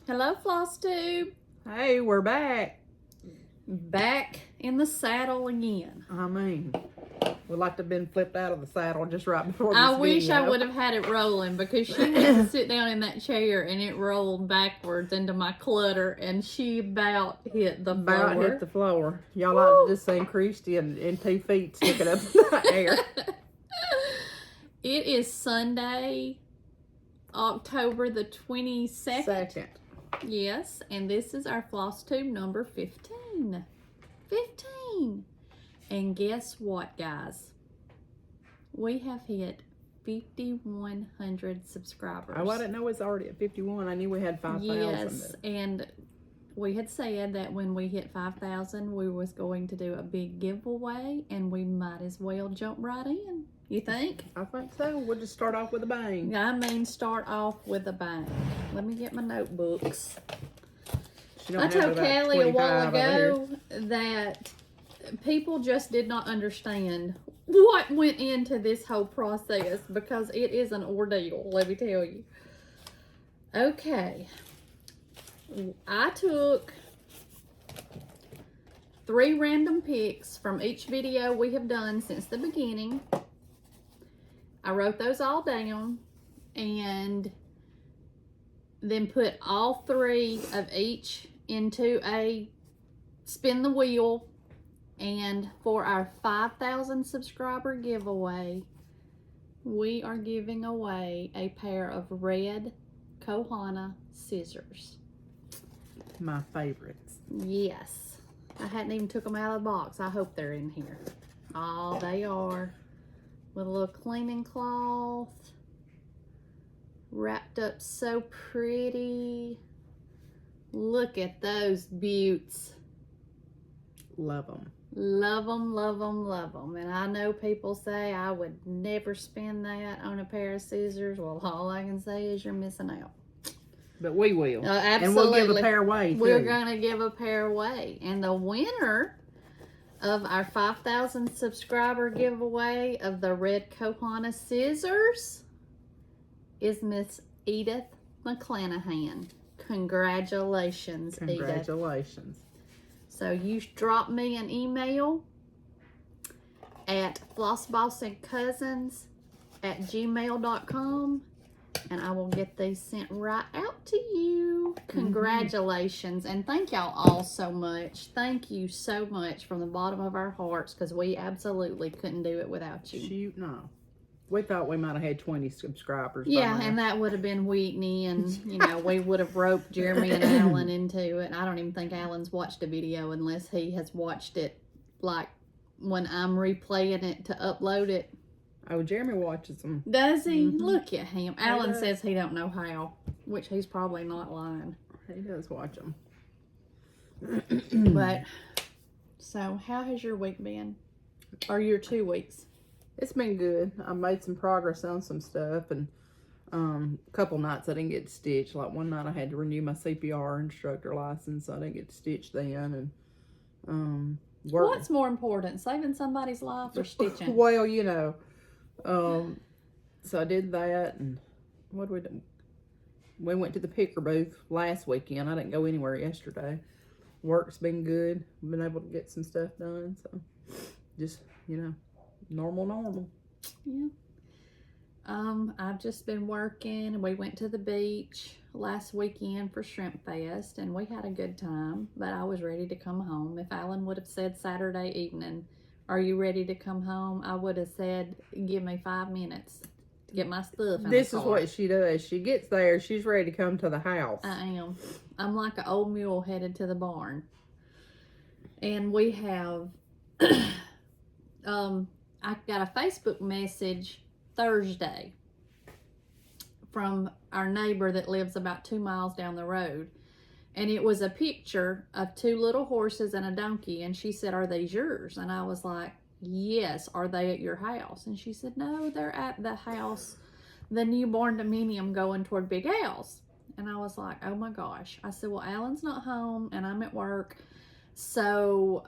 Hello, Flosstube. Hey, we're back. Back in the saddle again. I mean, we'd like to have been flipped out of the saddle just right before this I wish video. I would have had it rolling because she went to sit down in that chair and it rolled backwards into my clutter and she about hit the floor. About hit the floor. Y'all like to just see Christy and 2 feet sticking up in the air. It is Sunday, October the 22nd. Second. Yes, and this is our Flosstube number 15. 15. And guess what, guys? We have hit 5,100 subscribers. Oh, I didn't know it's already at 51. I knew we had 5,000. Yes, and we had said that when we hit 5,000, we was going to do a big giveaway, and we might as well jump right in. You think? I think so. We'll just start off with a bang. I mean, start off with a bang. Let me get my notebooks. I told Kelly a while ago that people just did not understand what went into this whole process because it is an ordeal, let me tell you. Okay. I took 3 random picks from each video we have done since the beginning. I wrote those all down and then put all 3 of each into a spin the wheel. And for our 5,000 subscriber giveaway, we are giving away a pair of red Kohana scissors. My favorites. Yes. I hadn't even took them out of the box. I hope they're in here. Oh, they are. With a little cleaning cloth. Wrapped up so pretty. Look at those beauts. Love them. Love them, love them, love them. And I know people say I would never spend that on a pair of scissors. Well, all I can say is you're missing out. But we will. Absolutely. And we'll give a pair away, too. We're going to give a pair away. And the winner of our 5,000 subscriber giveaway of the red Kohana scissors is Miss Edith McClanahan. Congratulations, Edith. Congratulations. So you drop me an email at flossbossandcousins@gmail.com and I will get these sent right out to you. Congratulations. And thank y'all all so much. Thank you so much from the bottom of our hearts because we absolutely couldn't do it without you. Shoot, no. We thought we might have had 20 subscribers. Yeah, and that would have been Whitney, and, you know, we would have roped Jeremy and Alan into it. I don't even think Alan's watched a video unless he has watched it, like, when I'm replaying it to upload it. Oh, Jeremy watches them. Does he? Look at him. Alan says he don't know how, which he's probably not lying. He does watch them. But, so, how has your week been? Or your 2 weeks? It's been good. I made some progress on some stuff, and a couple nights I didn't get to stitch. Like one night I had to renew my CPR instructor license, so I didn't get to stitch then. And what's more important, saving somebody's life or stitching? Well, you know, so I did that, and what did we do? We went to the picker booth last weekend. I didn't go anywhere yesterday. Work's been good. Been able to get some stuff done, so just, you know, normal. Yeah. I've just been working. We went to the beach last weekend for Shrimp Fest and we had a good time, but I was ready to come home. If Alan would have said Saturday evening, "Are you ready to come home?" I would have said, "Give me 5 minutes to get my stuff in This the is car." what she does. She gets there, she's ready to come to the house. I am. I'm like an old mule headed to the barn. And we have I got a Facebook message Thursday from our neighbor that lives about 2 miles down the road. And it was a picture of 2 little horses and a donkey. And she said, "Are these yours?" And I was like, "Yes." "Are they at your house?" And she said, "No, they're at the house, the newborn dominium going toward Big Al's." And I was like, "Oh my gosh." I said, "Well, Alan's not home and I'm at work. So,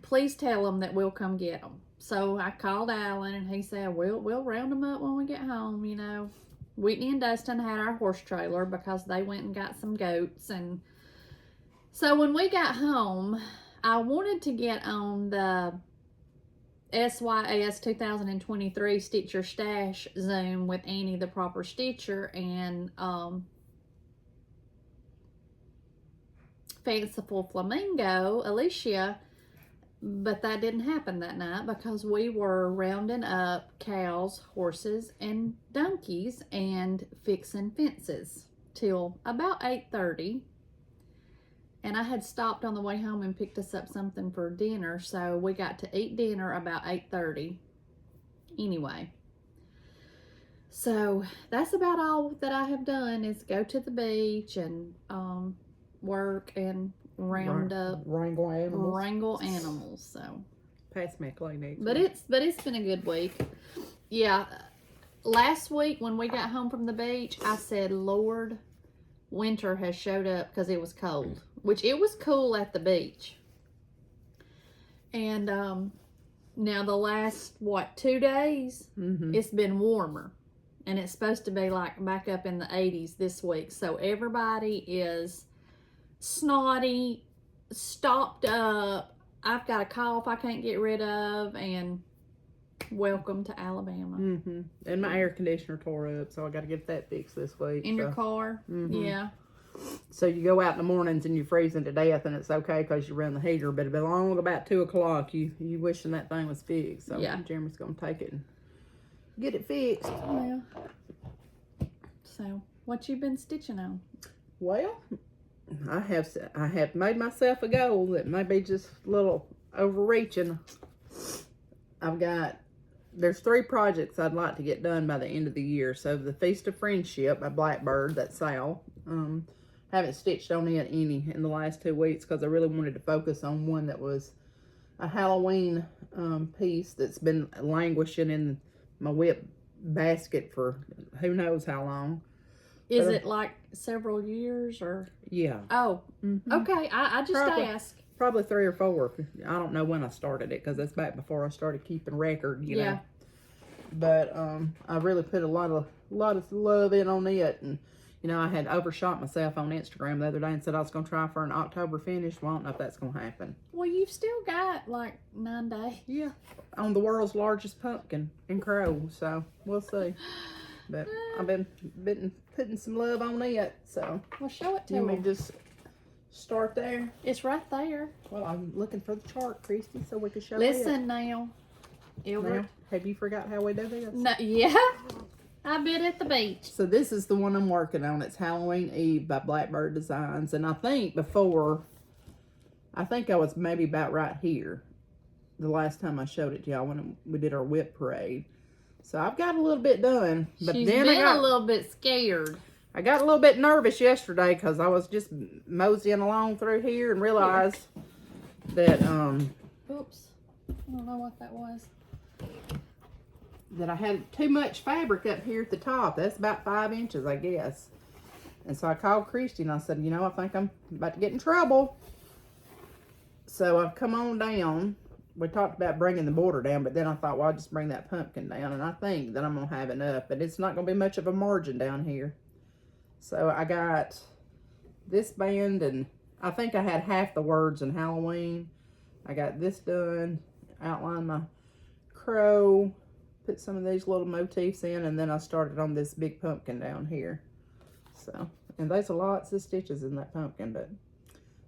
please tell them that we'll come get them." So I called Alan and he said, we'll round them up when we get home, you know. Whitney and Dustin had our horse trailer because they went and got some goats. And so when we got home, I wanted to get on the SYS 2023 Stitcher Stash Zoom with Annie the Proper Stitcher and Fanciful Flamingo, Alicia, but that didn't happen that night because we were rounding up cows, horses, and donkeys and fixing fences till about 8:30. And I had stopped on the way home and picked us up something for dinner, so we got to eat dinner about 8:30 anyway. So that's about all that I have done is go to the beach and work and wrangle animals. So pass me a clay next but week. it's been a good week. Yeah, last week when we got home from the beach, I said, Lord, winter has showed up because it was cold, which it was cool at the beach. And now the last 2 days, it's been warmer, and it's supposed to be like back up in the 80s this week. So everybody is snotty, stopped up. I've got a cough I can't get rid of, and welcome to Alabama. And my air conditioner tore up, so I got to get that fixed this week. In your car? Yeah. So you go out in the mornings and you're freezing to death, and it's okay because you run the heater. But along about 2 o'clock, you wishing that thing was fixed. So yeah, Jeremy's gonna take it and get it fixed. Yeah. So what you been stitching on? Well, I have made myself a goal that may be just a little overreaching. There's 3 projects I'd like to get done by the end of the year. So the Feast of Friendship by Blackbird, that's Sal. Haven't stitched on it any in the last 2 weeks because I really wanted to focus on one that was a Halloween piece that's been languishing in my whip basket for who knows how long. Is it like several years or? Yeah. Oh, okay. I just asked. Probably 3 or 4. I don't know when I started it because that's back before I started keeping record, you know. But I really put a lot of love in on it, and you know, I had overshot myself on Instagram the other day and said I was going to try for an October finish. Well, I don't know if that's going to happen. Well, you've still got like 9 days. Yeah, on the world's largest pumpkin in Crow, so we'll see. But I've been putting some love on it, so. Well, show it to me. me. Just start there. It's right there. Well, I'm looking for the chart, Christy, so we can show it. Listen now, Ilbert. Now, have you forgot how we do this? No, yeah. I've been at the beach. So this is the one I'm working on. It's Halloween Eve by Blackbird Designs. And I think I was maybe about right here the last time I showed it to y'all when we did our whip parade. So I've got a little bit done. But She's then been a little bit scared. I got a little bit nervous yesterday because I was just moseying along through here and realized that oops. I don't know what that was. That I had too much fabric up here at the top. That's about 5 inches, I guess. And so I called Christy and I said, you know, I think I'm about to get in trouble. So I've come on down. We talked about bringing the border down, but then I thought, well, I'll just bring that pumpkin down. And I think that I'm going to have enough, but it's not going to be much of a margin down here. So I got this band, and I think I had half the words in Halloween. I got this done, outlined my crow, put some of these little motifs in, and then I started on this big pumpkin down here. So, and there's lots of stitches in that pumpkin, but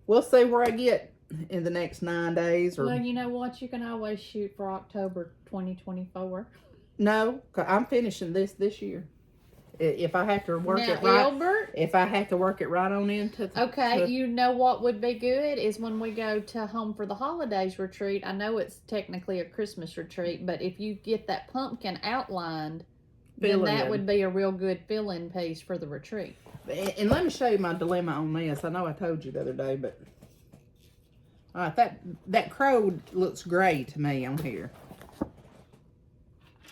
we'll see where I get in the next 9 days. Or, well, you know what? You can always shoot for October 2024. No, I'm finishing this year. If I have to work now, it right, Albert, if I have to work it right on into. Okay, you know what would be good is when we go to Home for the Holidays retreat. I know it's technically a Christmas retreat, but if you get that pumpkin outlined, then that would be a real good fill-in piece for the retreat. And let me show you my dilemma on this. I know I told you the other day, but that crow looks gray to me on here.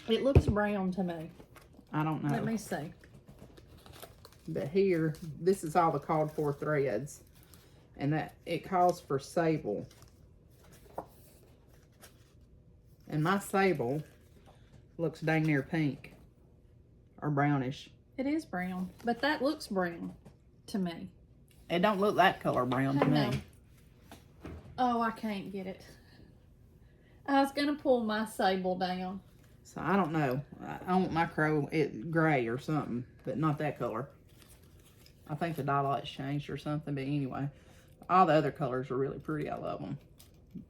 It looks brown to me. I don't know. Let me see. But here, this is all the called for threads. And that it calls for sable. And my sable looks dang near pink. Or brownish. It is brown, but that looks brown to me. It don't look that color brown to No. me. Oh, I can't get it. I was gonna pull my sable down. So I don't know. I want my crow gray or something, but not that color. I think the dye light's changed or something, but anyway. All the other colors are really pretty. I love them.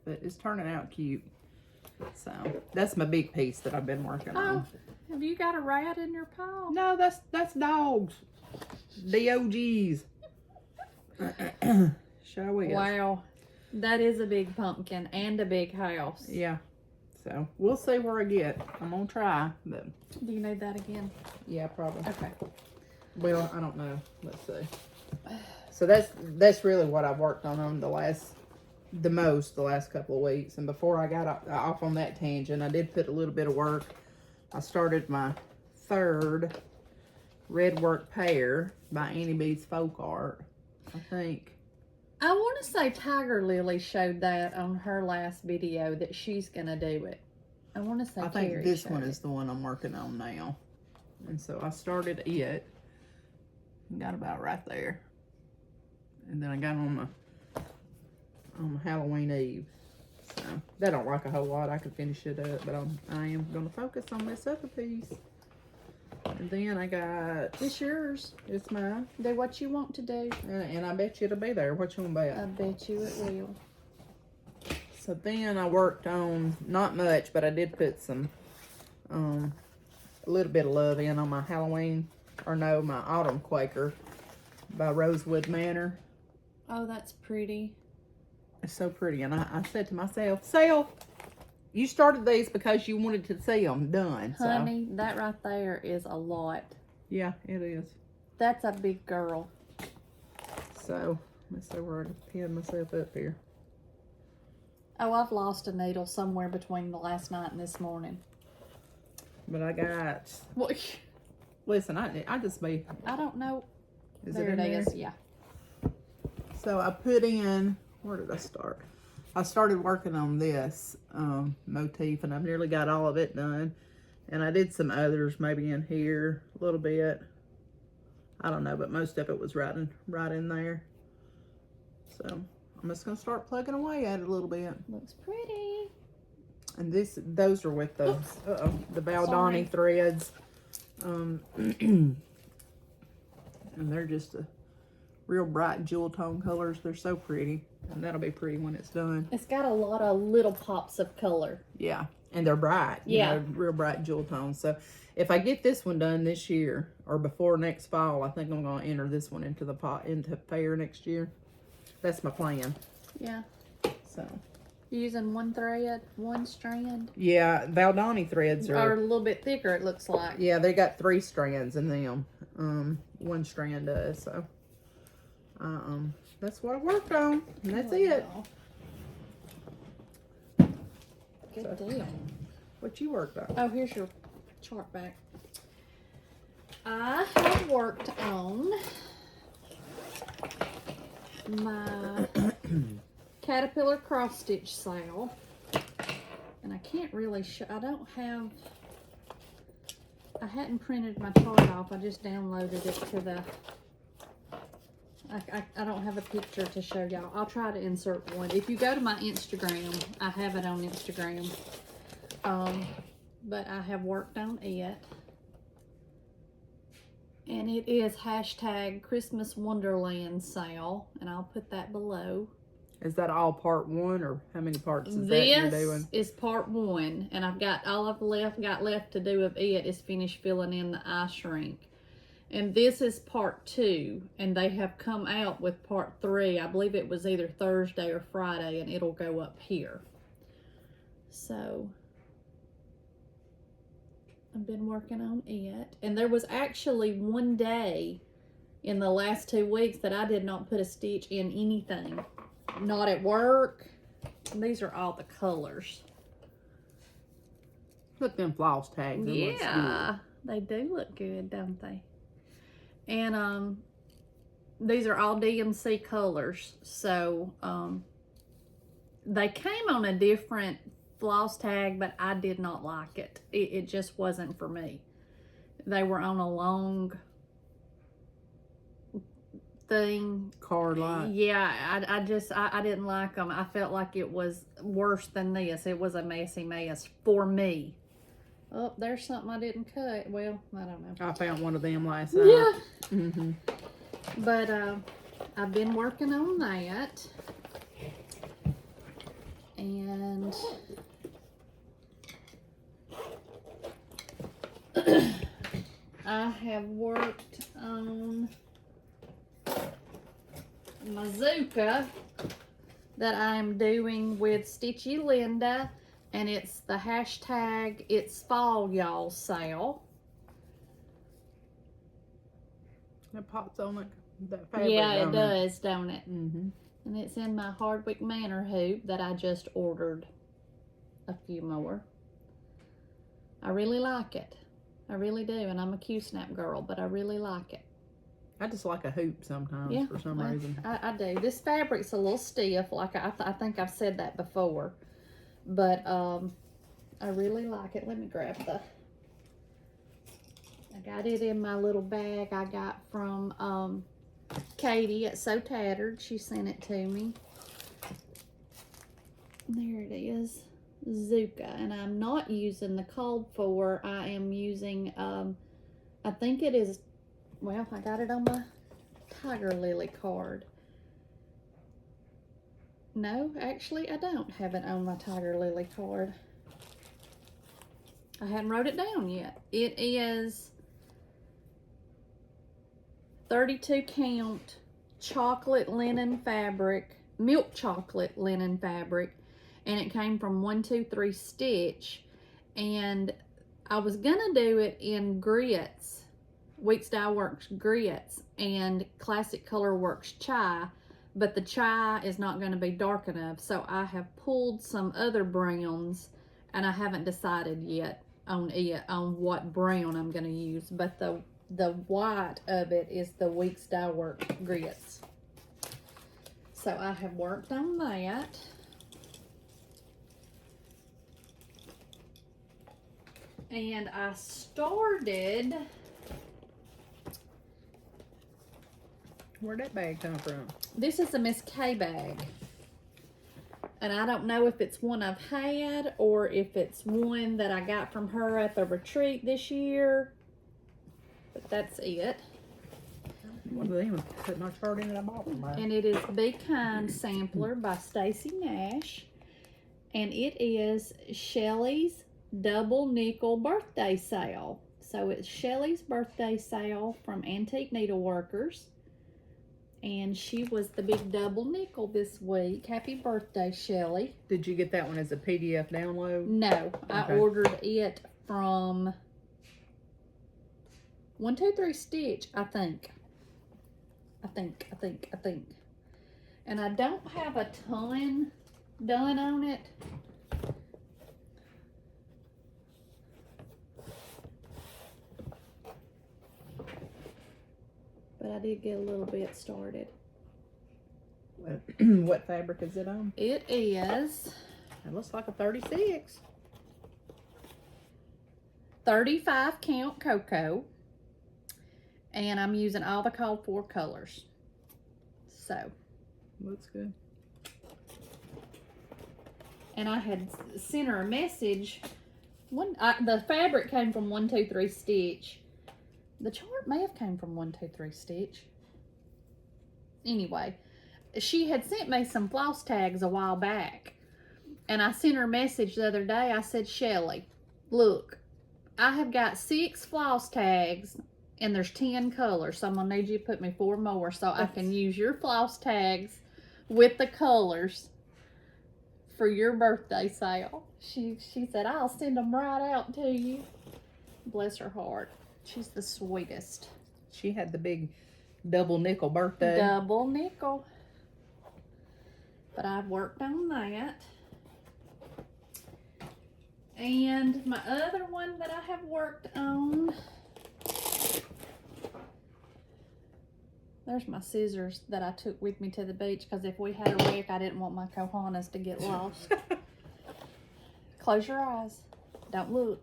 But it's turning out cute. So that's my big piece that I've been working on. Have you got a rat in your paw? No, that's dogs. DOGs. Show we. Wow. That is a big pumpkin and a big house. Yeah. So we'll see where I get. I'm gonna try, but Do you need that again? yeah, probably. Okay. Well, I don't know. Let's see. So that's really what I've worked on the last couple of weeks. And before I got off on that tangent, I did put a little bit of work. I started my third red work pair by Annie B's Folk Art, I think. I want to say Tiger Lily showed that on her last video that she's gonna do it. I want to say I think Kari this showed one it. is the one I'm working on now. And so I started it. Got about right there. And then I got on my Halloween Eve. So that don't like a whole lot. I could finish it up, but I am gonna focus on this other piece. And then I got, It's yours. it's mine. Do what you want to do. And I bet you it'll be there. What you gonna bet? I bet you it will. So then I worked on, not much, but I did put some, a little bit of love in on my Halloween, or no, my Autumn Quaker by Rosewood Manor. Oh, that's pretty. It's so pretty. And I said to myself, Self, you started these because you wanted to see them done. Honey, that right there is a lot. Yeah, it is. That's a big girl. So, let's see where I can pin myself up here. Oh, I've lost a needle somewhere between the last night and this morning. But I got, What? listen, I just be, I don't know. is There it in it there? is. Yeah. So I put in, where did I start? I started working on this motif, and I've nearly got all of it done. And I did some others, maybe in here a little bit. I don't know, but most of it was right in there. So I'm just gonna start plugging away at it a little bit. Looks pretty. And those are with the the Baldani threads. And they're just a real bright jewel tone colors. They're so pretty, and that'll be pretty when it's done. It's got a lot of little pops of color. Yeah, and they're bright. Yeah. You know, real bright jewel tones. So if I get this one done this year or before next fall, I think I'm gonna enter this one into fair next year. That's my plan. Yeah. So Using one thread, one strand. yeah, Baldani threads Or a little bit thicker, it looks like. yeah, they got 3 strands in them. One strand does. So that's what I worked on, and that's it. Good deal. What you worked on? Oh, here's your chart back. I have worked on my Caterpillar cross stitch sale, and I can't really show. I hadn't printed my chart off. I just downloaded it to the. I don't have a picture to show y'all. I'll try to insert one. If you go to my Instagram, I have it on Instagram. But I have worked on it. And it is hashtag Christmas Wonderland sale. And I'll put that below. Is that all part 1, or how many parts is that you're doing? This is part 1. And I've got all I've got left to do of it is finish filling in the eye shrink. And this is part 2, and they have come out with part 3. I believe it was either Thursday or Friday, and it'll go up here. So, I've been working on it. And there was actually one day in the last 2 weeks that I did not put a stitch in anything. Not at work. And these are all the colors. Look, them floss tags. Yeah, they do look good, don't they? And these are all DMC colors, so they came on a different floss tag, but I did not like it. It just wasn't for me. They were on a long thing. Card-like. Yeah, I didn't like them. I felt like it was worse than this. It was a messy mess for me. Oh, there's something I didn't cut. Well, I don't know. I found one of them last night. Yeah. Mm-hmm. But I've been working on that. And I have worked on Mazuka that I'm doing with Stitchy Linda, and it's the hashtag It's Fall Y'all sale. It pops on it. That fabric, Yeah, it don't does, don't it? Mm-hmm. And it's in my Hardwick Manor hoop that I just ordered a few more. I really like it. I really do, and I'm a Q-snap girl, but I really like it. I just like a hoop sometimes for some reason. I do. This fabric's a little stiff, like I think I've said that before, but I really like it. Let me grab I got it in my little bag I got from Katie at So Tattered. She sent it to me. There it is. Zuka, and I'm not using the called for. I am using I think it is, well, I got it on my Tiger Lily card. No, actually I don't have it on my Tiger Lily card. I hadn't wrote it down yet. It is 32 count chocolate linen fabric, milk chocolate linen fabric, and it came from 123 Stitch, and I was gonna do it in grits, Weeks Dye Works grits and Classic Color Works chai, but the chai is not going to be dark enough, so I have pulled some other browns, and I haven't decided yet on what brown I'm going to use, but the white of it is the Weeks Dye Works grits. So I have worked on that. And I started. Where'd that bag come from? This is a Miss K bag. And I don't know if it's one I've had or if it's one that I got from her at the retreat this year. But that's it. One of them put my chart in and I bought them. And it is Be Kind Sampler by Stacy Nash. And it is Shelley's Double Nickel Birthday Sale. So it's Shelley's birthday sale from Antique Needleworkers. And she was the big double nickel this week. Happy birthday, Shellie. Did you get that one as a PDF download? No, I Okay. ordered it from 123 Stitch, I think. And I don't have a ton done on it. But I did get a little bit started. What fabric is it on? It is It looks like a 36. 35 count cocoa. And I'm using all the called for colors. So. Looks good. And I had sent her a message. The fabric came from 123 Stitch. The chart may have came from 123 Stitch. Anyway, she had sent me some floss tags a while back. And I sent her a message the other day. I said, Shellie, look, I have got 6 floss tags and there's 10 colors. So I'm going to need you to put me 4 more so I can use your floss tags with the colors for your birthday sale. She said, I'll send them right out to you. Bless her heart. She's the sweetest. She had the big double nickel birthday. Double nickel. But I've worked on that. And my other one that I have worked on. There's my scissors that I took with me to the beach because if we had a wreck, I didn't want my cojones to get lost. Close your eyes. Don't look.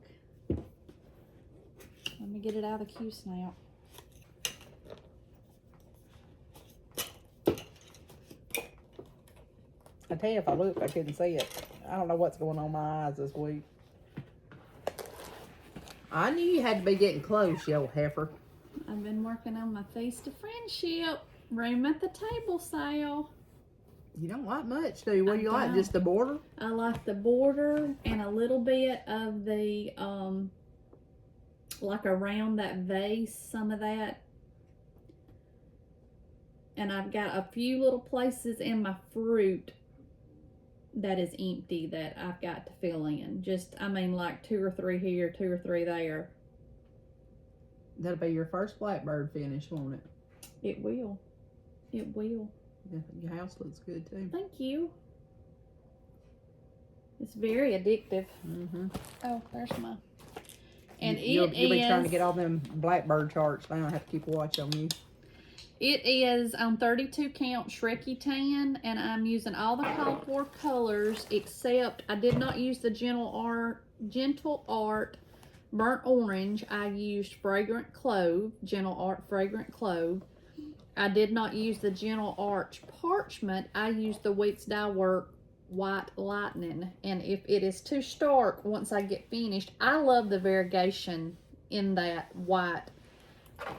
Let me get it out of the Q-snap. I tell you, if I looked, I couldn't see it. I don't know what's going on in my eyes this week. I knew you had to be getting close, you old heifer. I've been working on my Feast of Friendship room at the table sale. You don't like much, do you? What do you like? don't. Just the border? I like the border and a little bit of the, like around that vase, some of that. And I've got a few little places in my fruit that is empty that I've got to fill in. Just, I mean, like 2 or 3 here, 2 or 3 there. That'll be your first blackbird finish, won't it? It will. It will. Yeah, your house looks good too. Thank you. It's very addictive. Mm-hmm. Oh, there's my... And you'll be trying to get all them blackbird charts now. I have to keep a watch on you. It is on 32 count Shreky Tan, and I'm using all the called for colors except I did not use the Gentle Art Burnt Orange. I used Fragrant Clove, Gentle Art Fragrant Clove. I did not use the Gentle Art Parchment. I used the Wheats Dye Work White Lightning. And if it is too stark once I get finished, I love the variegation in that white.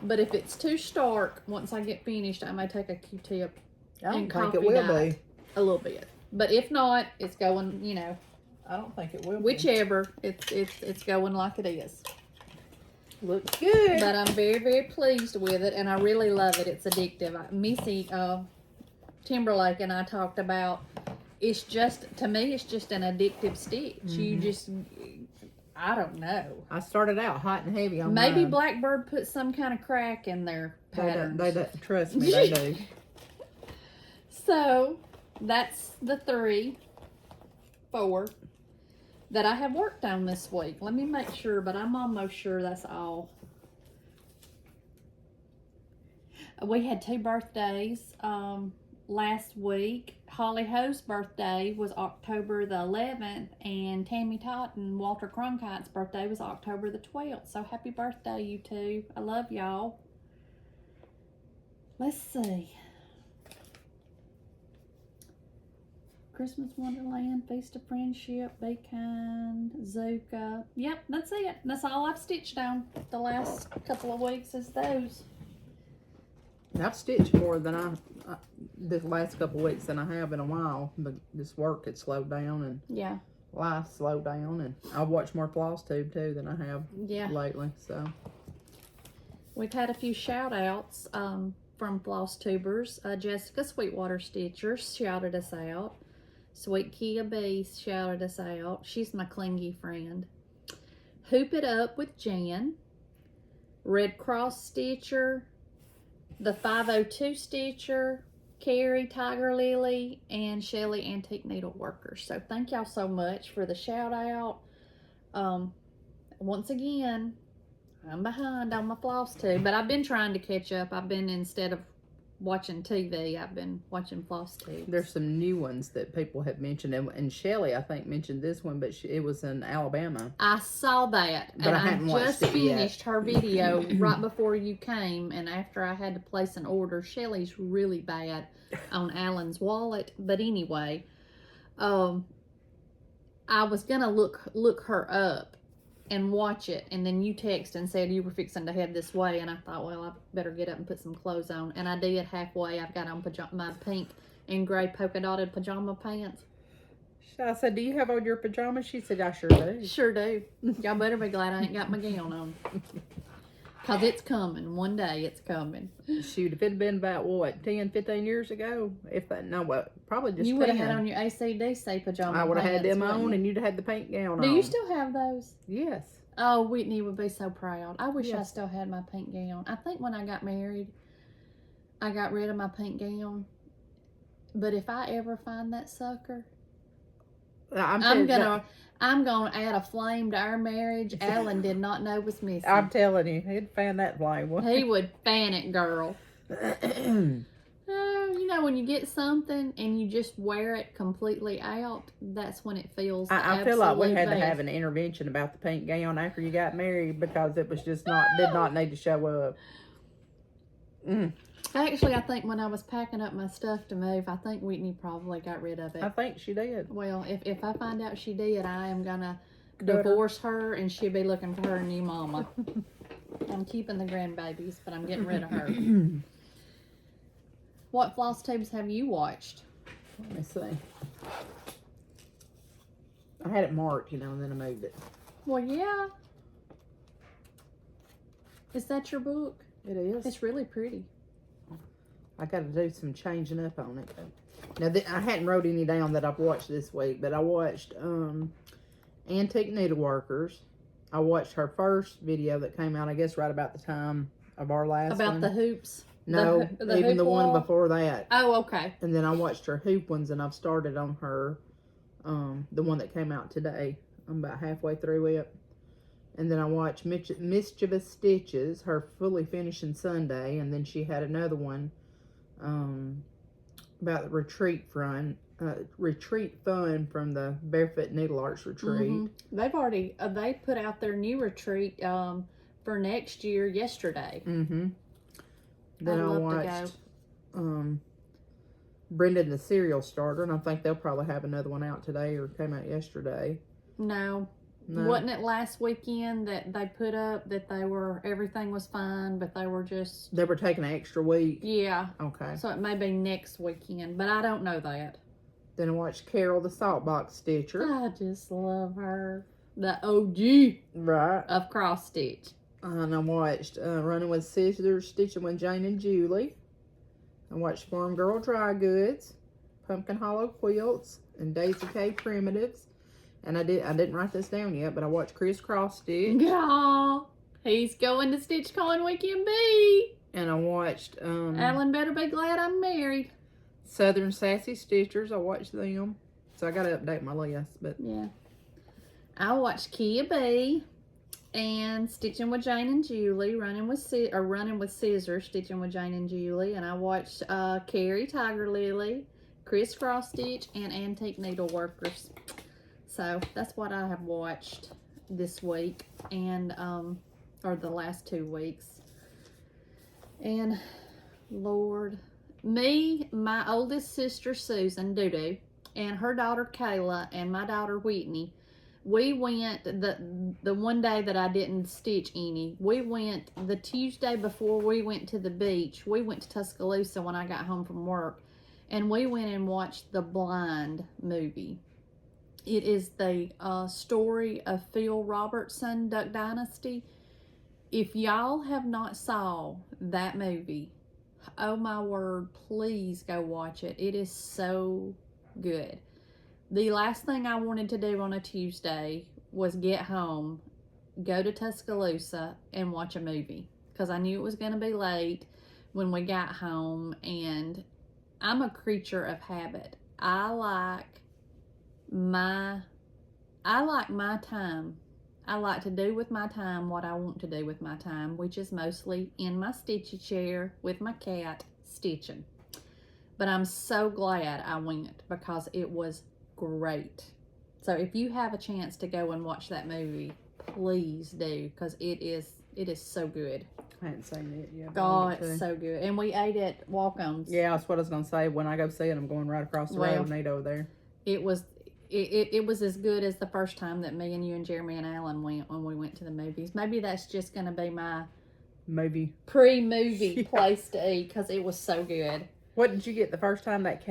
But if it's too stark, once I get finished, I may take a Q-tip and think it will be. A little bit. But if not, it's going, you know. I don't think it will be. Whichever, it's going like it is. Looks good. But I'm very, very pleased with it, and I really love it. It's addictive. Missy Timberlake and I talked about, it's just, to me, it's just an addictive stitch. Mm-hmm. You just... I don't know. I started out hot and heavy on Maybe mine. Blackbird put some kind of crack in their patterns. They trust me, they do. So, that's the 4 that I have worked on this week. Let me make sure, but I'm almost sure that's all. We had 2 birthdays last week. Holly Ho's birthday was October the 11th, and Tammy Tot and Walter Cronkite's birthday was October the 12th. So happy birthday, you two. I love y'all. Let's see. Christmas Wonderland, Feast of Friendship, Be Kind, Zuka. Yep, that's it. That's all I've stitched on the last couple of weeks is those. I've stitched more than this last couple of weeks than I have in a while, but this work had slowed down and Yeah. life slowed down, and I've watched more Flosstube too than I have lately. So we've had a few shout outs from Flosstubers. Jessica Sweetwater Stitchers shouted us out. Sweet Kea Bee shouted us out. She's my clingy friend. Hoop It Up with Jan. Red Cross Stitcher. The 502 Stitcher, Kari, Tiger Lily, and Shellie Antique Needleworkers. So thank y'all so much for the shout out. Once again, I'm behind on my Flosstube, but I've been trying to catch up. I've been, instead of watching TV, I've been watching Flosstube. there's some new ones that people have mentioned, and Shellie, I think, mentioned this one, but it was in Alabama. I saw that, But and I hadn't watched just it yet. finished her video right before you came, and after I had to place an order. Shelley's really bad on Alan's wallet, but anyway, I was gonna look her up and watch it, and then you texted and said you were fixing to head this way, and I thought, well, I better get up and put some clothes on, and I did halfway. I've got on my pink and gray polka dotted pajama pants. I said, do you have on your pajamas? She said, I sure do. Sure do. Y'all better be glad I ain't got my gown on. Because it's coming. One day it's coming. Shoot, if it had been about, what, 10, 15 years ago? If that, no, what, probably just You 10. would have had on your ACDC pajama I would have had them pants, on, wouldn't and you'd have had the pink gown you? on. Do you still have those? Yes. Oh, Whitney would be so proud. I wish I Yes. still had my pink gown. I think when I got married, I got rid of my pink gown. But if I ever find that sucker, I'm gonna add a flame to our marriage. Alan did not know was missing. I'm telling you, he'd fan that flame. He would fan it, girl. You know, when you get something and you just wear it completely out, that's when it feels I feel like we absolute had to best. have an intervention about the pink gown after you got married, because it was just did not need to show up. Actually, I think when I was packing up my stuff to move, I think Whitney probably got rid of it. I think she did. Well, if I find out she did, I am gonna divorce her, and she'll be looking for her new mama. I'm keeping the grandbabies, but I'm getting rid of her. What floss tubes have you watched? Let me see. I had it marked, and then I moved it. Well, yeah. Is that your book? It is. It's really pretty. I got to do some changing up on it. Now, I hadn't wrote any down that I've watched this week, but I watched Antique Needleworkers. I watched her first video that came out, I guess, right about the time of our last one. About the hoops? No, the even the one wall? before that. Oh, okay. And then I watched her hoop ones, and I've started on her, the one that came out today. I'm about halfway through it. And then I watched Mischievous Stitches, her fully finishing Sunday, and then she had another one about the retreat fun from the Barefoot Needleart's retreat. Mm-hmm. They've already they put out their new retreat for next year yesterday. Mm-hmm. Then I watched to Brenda and the Cereal Starter, and I think they'll probably have another one out today or came out yesterday. No. Wasn't it last weekend that they put up that everything was fine, but they were taking an extra week? Yeah. Okay. So it may be next weekend, but I don't know that. Then I watched Carol the Saltbox Stitcher. I just love her. The OG Right. of cross stitch. And I watched Running with Scissors, Stitching with Jane and Julie. I watched Farm Girl Dry Goods, Pumpkin Hollow Quilts, and Daisy K Primitives. And I didn't write this down yet, but I watched Chrisxstitch. Yeah, he's going to StitchCon Weekend B. And I watched Alan better be glad I'm married. Southern Sassy Stitchers. I watched them. So I gotta update my list, but yeah. I watched Kea Bee and Stitching with Jane and Julie, Running with Scissors, Stitching with Jane and Julie, and I watched Kari Tiger Lily, Chrisxstitch, and Antique Needleworkers. So that's what I have watched this week and or the last 2 weeks. And Lord, my oldest sister Susan Doodoo, and her daughter Kayla, and my daughter Whitney, we went the one day that I didn't stitch any. We went the Tuesday before we went to the beach. We went to Tuscaloosa when I got home from work, and we went and watched the Blind movie. It is the story of Phil Robertson, Duck Dynasty. If y'all have not saw that movie, oh my word, please go watch it. It is so good. The last thing I wanted to do on a Tuesday was get home, go to Tuscaloosa, and watch a movie. Because I knew it was going to be late when we got home. And I'm a creature of habit. I like my time. I like to do with my time what I want to do with my time, which is mostly in my stitchy chair with my cat stitching. But I'm so glad I went because it was great. So if you have a chance to go and watch that movie, please do, because it is so good. I hadn't seen it yet. God, it's so good. And we ate at Walcomb's. Yeah, that's what I was gonna say. When I go see it, I'm going right across the road and eat over there. It was as good as the first time that me and you and Jeremy and Alan went when we went to the movies. Maybe that's just going to be my pre-movie place to eat because it was so good. What did you get the first time? That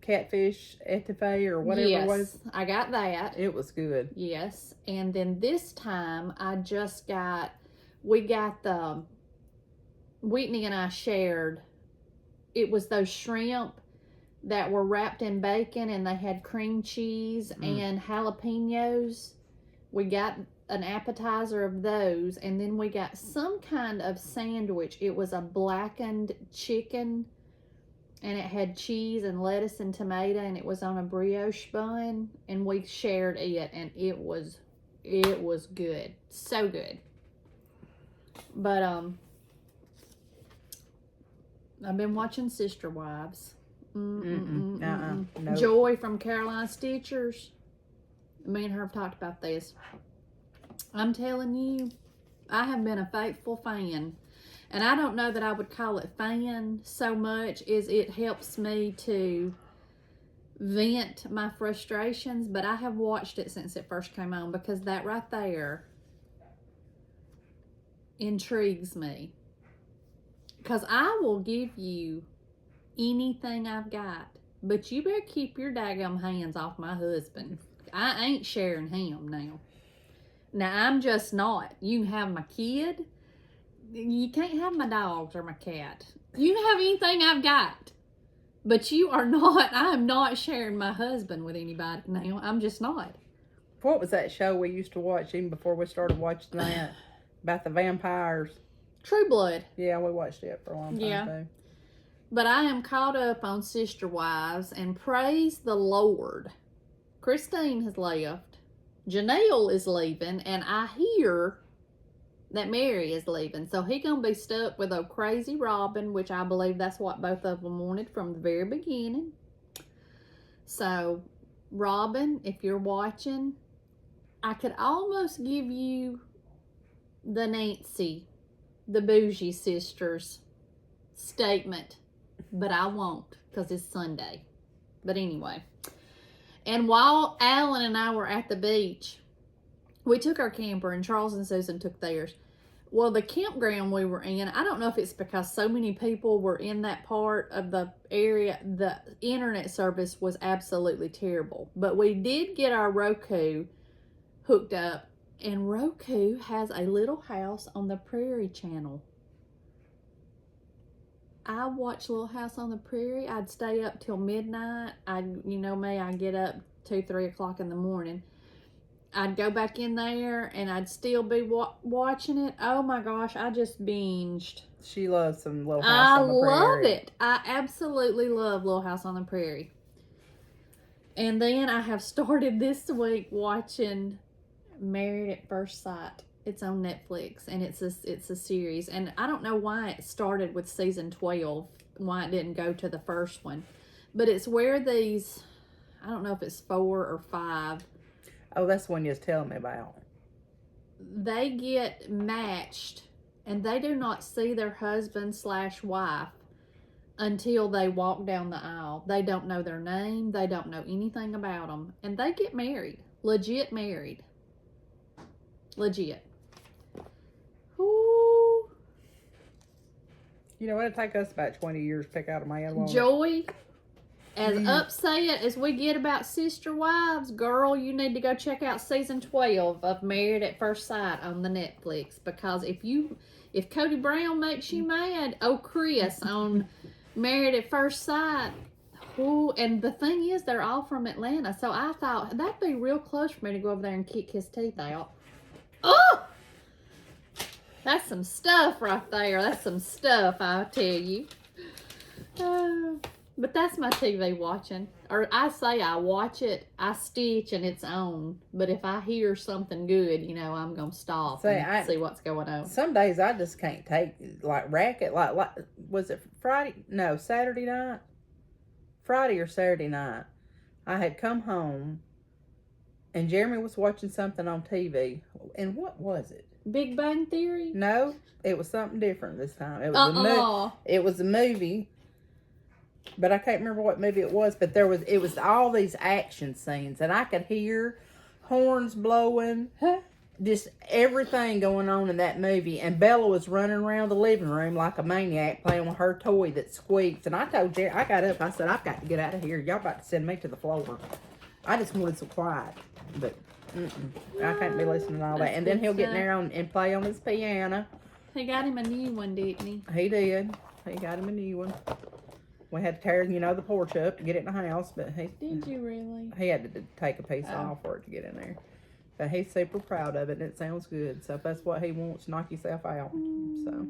catfish etouffee or whatever it was? Yes, I got that. It was good. Yes, and then this time we got the, Whitney and I shared, it was those shrimp that were wrapped in bacon, and they had cream cheese and jalapenos. We got an appetizer of those, and then we got some kind of sandwich. It was a blackened chicken, and it had cheese and lettuce and tomato, and it was on a brioche bun, and we shared it, and it was good. So good. But I've been watching Sister Wives. Nope. Joy from Carolina Stitchers. Me and her have talked about this. I'm telling you, I have been a faithful fan. And I don't know that I would call it fan so much as it helps me to vent my frustrations, but I have watched it since it first came on because that right there intrigues me. Because I will give you anything I've got, but you better keep your daggum hands off my husband. I ain't sharing him now. Now, I'm just not. You can have my kid. You can't have my dogs or my cat. You can have anything I've got. But you are not. I am not sharing my husband with anybody now. I'm just not. What was that show we used to watch even before we started watching that? About the vampires. True Blood. Yeah, we watched it for a long time too. But I am caught up on Sister Wives, and praise the Lord. Christine has left. Janelle is leaving, and I hear that Mary is leaving. So he gonna be stuck with a crazy Robin, which I believe that's what both of them wanted from the very beginning. So, Robin, if you're watching, I could almost give you the Nancy, the Bougie Sisters statement, but I won't because it's Sunday. But anyway. And while Alan and I were at the beach, we took our camper and Charles and Susan took theirs. Well, the campground we were in, I don't know if it's because so many people were in that part of the area, the internet service was absolutely terrible. But we did get our Roku hooked up, and Roku has a Little House on the Prairie channel. I watch Little House on the Prairie. I'd stay up till midnight. You know me, I get up 2, 3 o'clock in the morning. I'd go back in there and I'd still be watching it. Oh my gosh, I just binged. She loves some Little House on the Prairie. I love it. I absolutely love Little House on the Prairie. And then I have started this week watching Married at First Sight. It's on Netflix and it's a series. And I don't know why it started with season 12, why it didn't go to the first one. But it's where these, I don't know if it's 4 or 5. Oh, that's the one you was telling me about. They get matched and they do not see their husband/wife until they walk down the aisle. They don't know their name. They don't know anything about them. And they get married. Legit married. Legit. Ooh. You know, it'll take us about 20 years to pick out a man, won't it? Joy, as upset as we get about Sister Wives, girl, you need to go check out season 12 of Married at First Sight on the Netflix. Because if Cody Brown makes you mad, Chris on Married at First Sight. Ooh, and the thing is, they're all from Atlanta. So I thought that'd be real close for me to go over there and kick his teeth out. Oh! That's some stuff right there. That's some stuff, I'll tell you. But that's my TV watching. Or I say I watch it, I stitch and it's on. But if I hear something good, you know, I'm going to stop and see what's going on. Some days I just can't take, like, racket. Like, was it Friday? No, Saturday night? Friday or Saturday night. I had come home and Jeremy was watching something on TV. And what was it? Big Bang Theory? No, it was something different this time. It was it was a movie, but I can't remember what movie it was. But it was all these action scenes, and I could hear horns blowing, just everything going on in that movie. And Bella was running around the living room like a maniac, playing with her toy that squeaks. And I told Jerry, I got up, I said, I've got to get out of here. Y'all about to send me to the floor. I just wanted some quiet, but. I can't be listening to all that. And then he'll get in there and play on his piano. He got him a new one, didn't he? He did. He got him a new one. We had to tear, the porch up to get it in the house, but Did you really? He had to take a piece off for it to get in there. But he's super proud of it, and it sounds good. So if that's what he wants, knock yourself out. So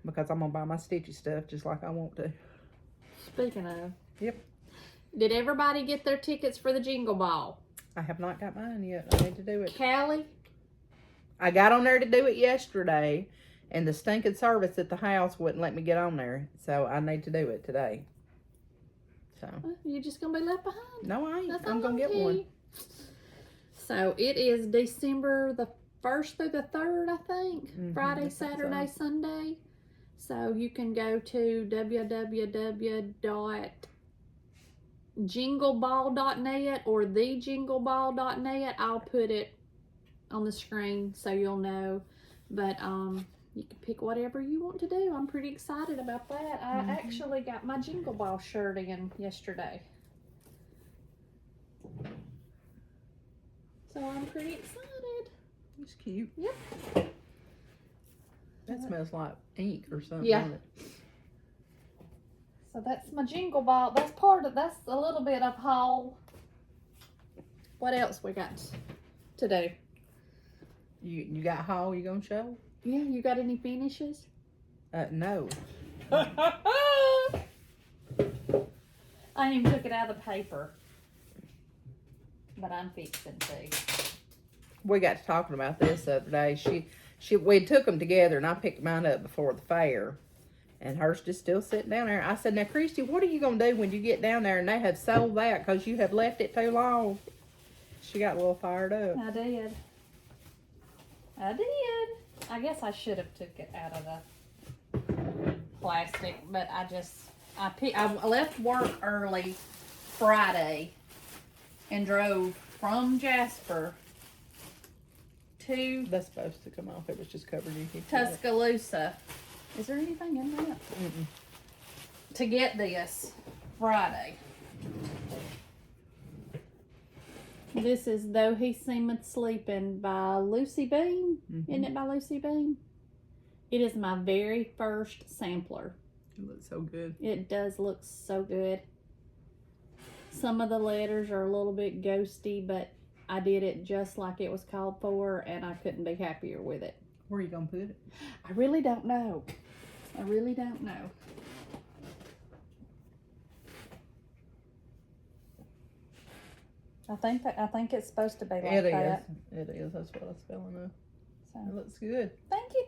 because I'm gonna buy my Stitchy stuff just like I want to. Speaking of. Yep. Did everybody get their tickets for the Jingle Ball? I have not got mine yet. I need to do it. Callie? I got on there to do it yesterday, and the stinking service at the house wouldn't let me get on there. So I need to do it today. So You're just going to be left behind. No, I ain't. That's I'm going to get one. So it is December the 1st through the 3rd, I think. Friday, Saturday, Sunday. So you can go to www.jingleball.net or thejingleball.net. I'll put it on the screen so you'll know. But you can pick whatever you want to do. I'm pretty excited about that. I actually got my Jingle Ball shirt in yesterday. So I'm pretty excited. It's cute. Yep. That smells like ink or something. Yeah. So that's my Jingle Ball. That's a little bit of haul. What else we got to do? You got haul you gonna show? Yeah, you got any finishes? No. I even took it out of the paper. But I'm fixing to. We got to talking about this the other day. We took them together, and I picked mine up before the fair, and hers just still sitting down there. I said, "Now, Christy, what are you gonna do when you get down there and they have sold that because you have left it too long?" She got a little fired up. I did. I guess I should have took it out of the plastic, but I left work early Friday and drove from Jasper to That's supposed to come off. It was just covered in heat. Tuscaloosa. Is there anything in that? To get this Friday. This is Though He Seemeth Sleeping by Lucy Bean. Isn't it by Lucy Bean? It is my very first sampler. It looks so good. It does look so good. Some of the letters are a little bit ghosty, but I did it just like it was called for, and I couldn't be happier with it. Where are you going to put it? I really don't know. I really don't know. I think it's supposed to be like that. It is. That's what I was feeling of. So, It looks good. thank you.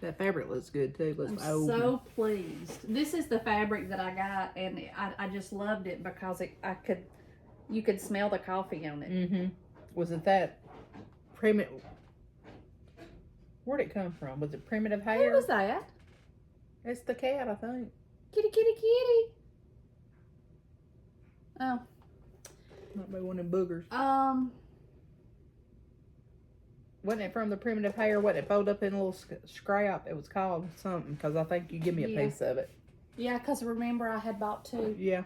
That fabric looks good too. I'm so pleased. This is the fabric that I got, and I just loved it because you could smell the coffee on it. Was it that primitive? Where'd it come from? Was it primitive hair? What was that? It's the cat, I think. Kitty, kitty, kitty. Oh. Might be one of them boogers. Wasn't it from the primitive hair? Wasn't it folded up in a little scrap? It was called something, because I think you give me a piece of it. Yeah, because remember I had bought 2. Yeah.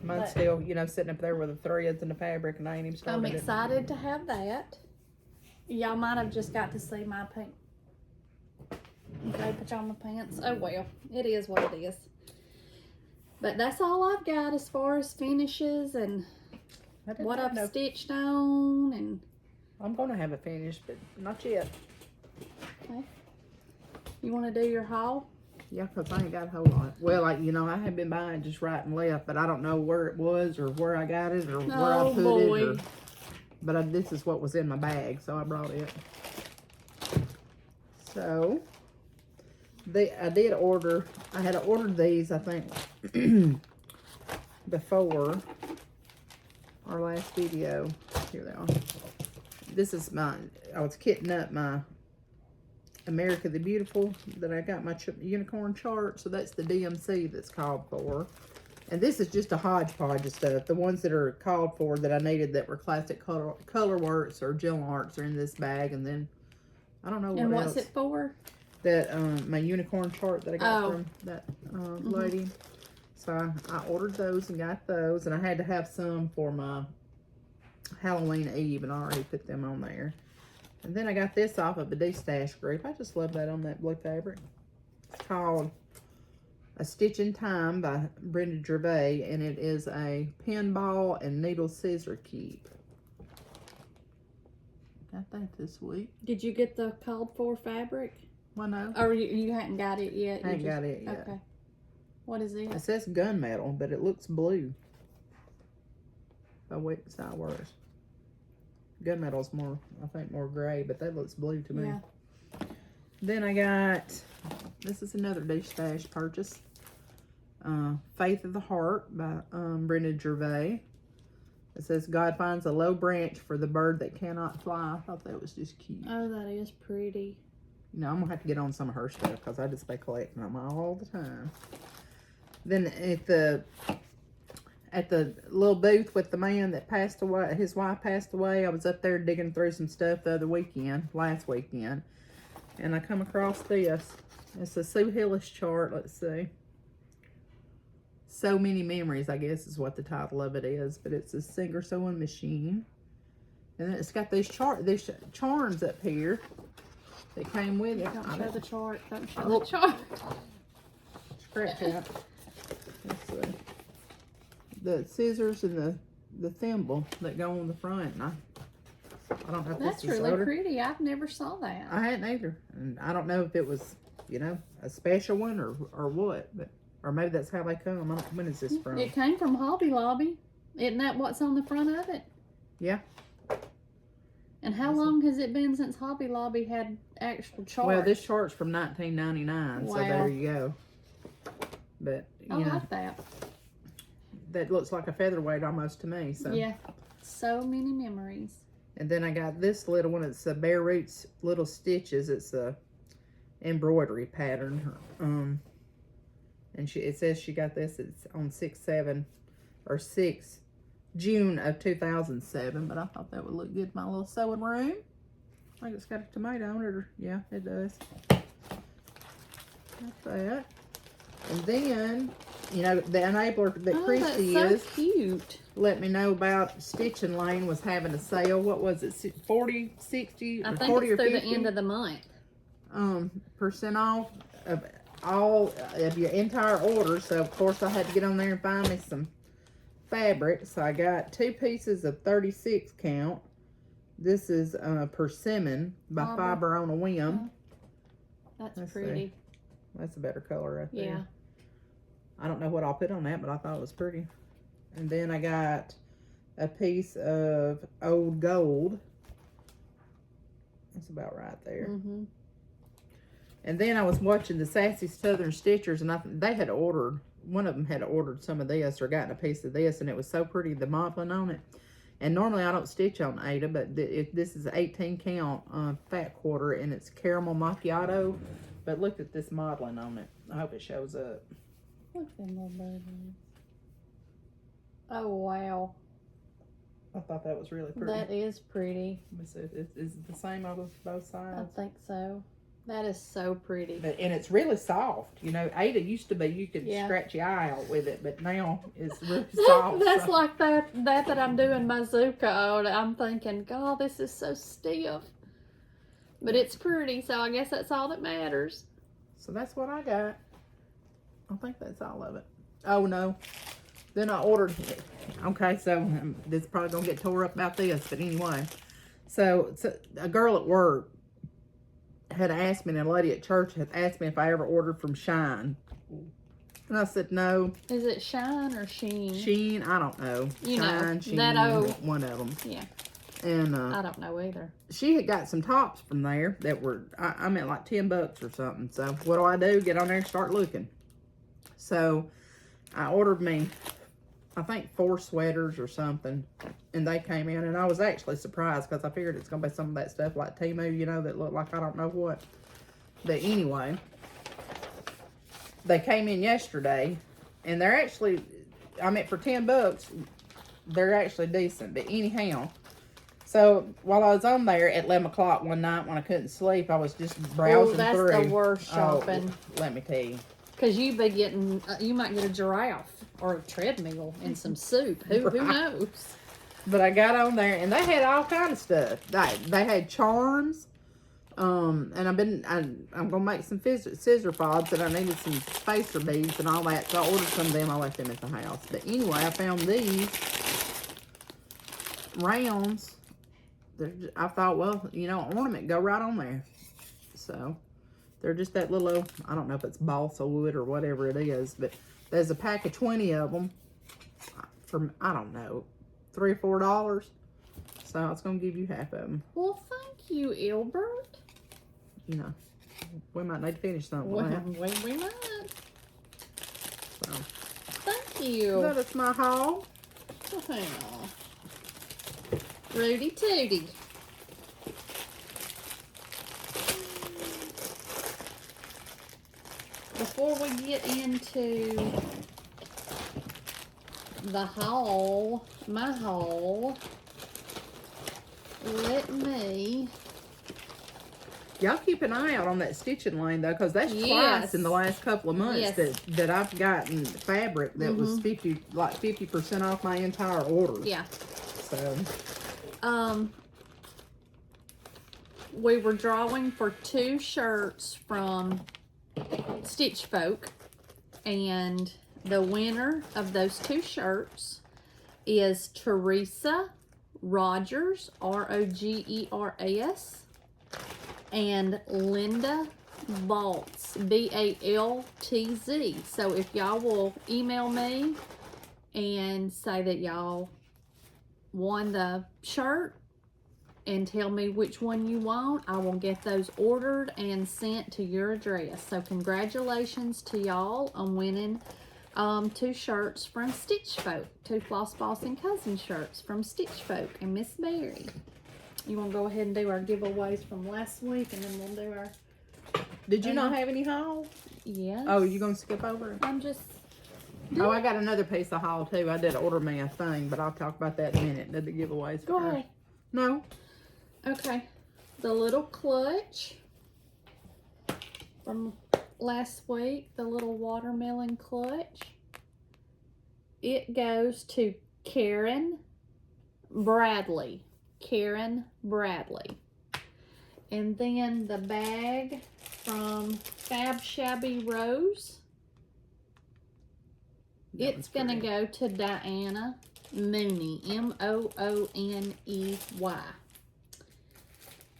Mine's still, sitting up there with the threads and the fabric, and I ain't even started I'm excited to have that. Y'all might have just got to see my pink gray pajama pants. Oh well, it is what it is. But that's all I've got as far as finishes and what I've stitched on. And I'm going to have a finish, but not yet. okay. You want to do your haul? Yeah, because I ain't got a whole lot. Well, I have been buying just right and left, but I don't know where it was or where I got it or where I put it. But this is what was in my bag, so I brought it. So, I did order, I had ordered these, I think, before our last video. Here they are. This is I was kitting up my America the Beautiful, that I got my unicorn chart, so that's the DMC that's called for. And this is just a hodgepodge of stuff. The ones that are called for that I needed that were classic Colorworks or Gel Arts are in this bag, and then I don't know what else. And what's it for? That my unicorn chart that I got from that lady. So I ordered those and got those, and I had to have some for my Halloween Eve, and I already put them on there. And then I got this off of a D-Stash group. I just love that on that blue fabric. It's called A Stitch in Time by Brenda Gervais, and it is a pinball and needle scissor keep. Got that this week. Did you get the called for fabric? Well, no. Or you hadn't got it yet? I ain't got it yet. Okay. What is it? It says gunmetal, but it looks blue. By Wick Sours. Gunmetal's more, I think, more gray, but that looks blue to me. Yeah. Then I got, this is another D-Stash purchase. Faith of the Heart by Brenda Gervais. It says, God finds a low branch for the bird that cannot fly. I thought that was just cute. Oh, that is pretty. You know, I'm going to have to get on some of her stuff because I just been collecting them all the time. Then at the little booth with the man that passed away, his wife passed away, I was up there digging through some stuff the other weekend, last weekend. And I come across this. It's a Sue Hillis chart. Let's see. So Many Memories, I guess is what the title of it is. But it's a Singer sewing machine. And then it's got these charms up here that came with it. Don't show the chart. Don't show the chart. Scratch that. Let's see. The scissors and the thimble that go on the front. And I don't know if That's this is really older. pretty. I've never saw that. I hadn't either. And I don't know if it was, you know, a special one or what. But or maybe that's how they come. When is this from? It came from Hobby Lobby. Isn't that what's on the front of it? Yeah. And how long has it been since Hobby Lobby had actual charts? Well, this chart's from 1999, so Wow. there you go. But, I you know, like that. that looks like a featherweight almost to me. So. Yeah. So Many Memories. And then I got this little one. It's a Bare Roots Little Stitches. It's a embroidery pattern. And it says she got this. It's on 6 June of 2007. But I thought that would look good in my little sewing room. I think it's got a tomato on it. Or, yeah, it does. Like that. And then, you know, the enabler that Chrisxstitch that's is. so cute. Let me know about Stitching Lane was having a sale. What was it? 40, 60, I or think 40 it's or through 50? the end of the month. Percent off of all of your entire order. So of course I had to get on there and find me some fabric. So I got 2 pieces of 36 count. This is Persimmon by Fiber on a Whim. That's Let's pretty. see. That's a better color right there. Yeah. I don't know what I'll put on that, but I thought it was pretty. And then I got a piece of Old Gold. That's about right there. Mm-hmm. And then I was watching the Sassy Southern Stitchers, and they had ordered, one of them had ordered some of this or gotten a piece of this, and it was so pretty, the modeling on it. And normally I don't stitch on Ada, but this is 18 count fat quarter, and it's caramel macchiato. But look at this modeling on it. I hope it shows up. Look at them little birds. Oh, wow. I thought that was really pretty. That is pretty. Is it the same on both I sides? think so. That is so pretty. And it's really soft. You know, Ada used to be, you could Yeah. scratch your eye out with it, but now it's really soft. That's so. like that I'm doing my Zuka on. I'm thinking, God, this is so stiff. But it's pretty, so I guess that's all that matters. So that's what I got. I think that's all of it. Oh, no. Then I ordered, okay, so this is probably going to get tore up about this, but anyway. So a girl at work had asked me, and a lady at church had asked me if I ever ordered from Shine. And I said no. Is it Shine or Sheen? Sheen, I don't know. You know, Shine, Sheen, that old- one of them. Yeah. And I don't know either. she had got some tops from there that were, I meant like $10 or something. So what do? Get on there and start looking. So I ordered me, I think 4 sweaters or something, and they came in, and I was actually surprised because I figured it's going to be some of that stuff like Temu, you know, that look like I don't know what. But anyway, they came in yesterday, and they're actually, I mean, for $10, they're actually decent. But anyhow, so while I was on there at 11 o'clock one night when I couldn't sleep, I was just browsing that's through. the worst shopping. Oh, let me tell you. Because you be getting, you might get a giraffe or a treadmill and some soup. Who Right. knows? But I got on there, and they had all kind of stuff. They had charms, and I'm gonna make some scissor fobs, and I needed some spacer beads and all that. So I ordered some of them. I left them at the house. But anyway, I found these rounds. I thought, well, you know, ornament go right on there. So they're just that little, I don't know if it's balsa wood or whatever it is, but there's a pack of 20 of them for, I don't know, $3 or $4. So it's going to give you half of them. Well, thank you, Ilbert. You know, we might need to finish something. Well, Well, we might. so Thank you. that is my haul. Oh, Rudy Tooty. Before we get into the haul, my haul, let me... Y'all keep an eye out on that stitching lane though, because that's twice in the last couple of months that I've gotten fabric that was 50% off my entire order. Yeah. So we were drawing for 2 shirts from Stitch Folk, and the winner of those 2 shirts is Teresa Rogers, Rogers, and Linda Baltz, Baltz. So if y'all will email me and say that y'all won the shirt and tell me which one you want, I will get those ordered and sent to your address. So congratulations to y'all on winning 2 shirts from Stitch Folk, 2 Floss Boss and Cousin shirts from Stitch Folk and Miss Berry. You want to go ahead and do our giveaways from last week, and then we'll do our... Did you not have any haul? Yes. Oh, you going to skip over it? I'm just... Oh, I got another piece of haul too. I did order me a thing, but I'll talk about that in a minute. Did the giveaways Go first. ahead. No. Okay. The little clutch from last week, the little watermelon clutch. It goes to Karen Bradley. And then the bag from Fab Shabby Rose. It's going to go to Diana Mooney, Mooney.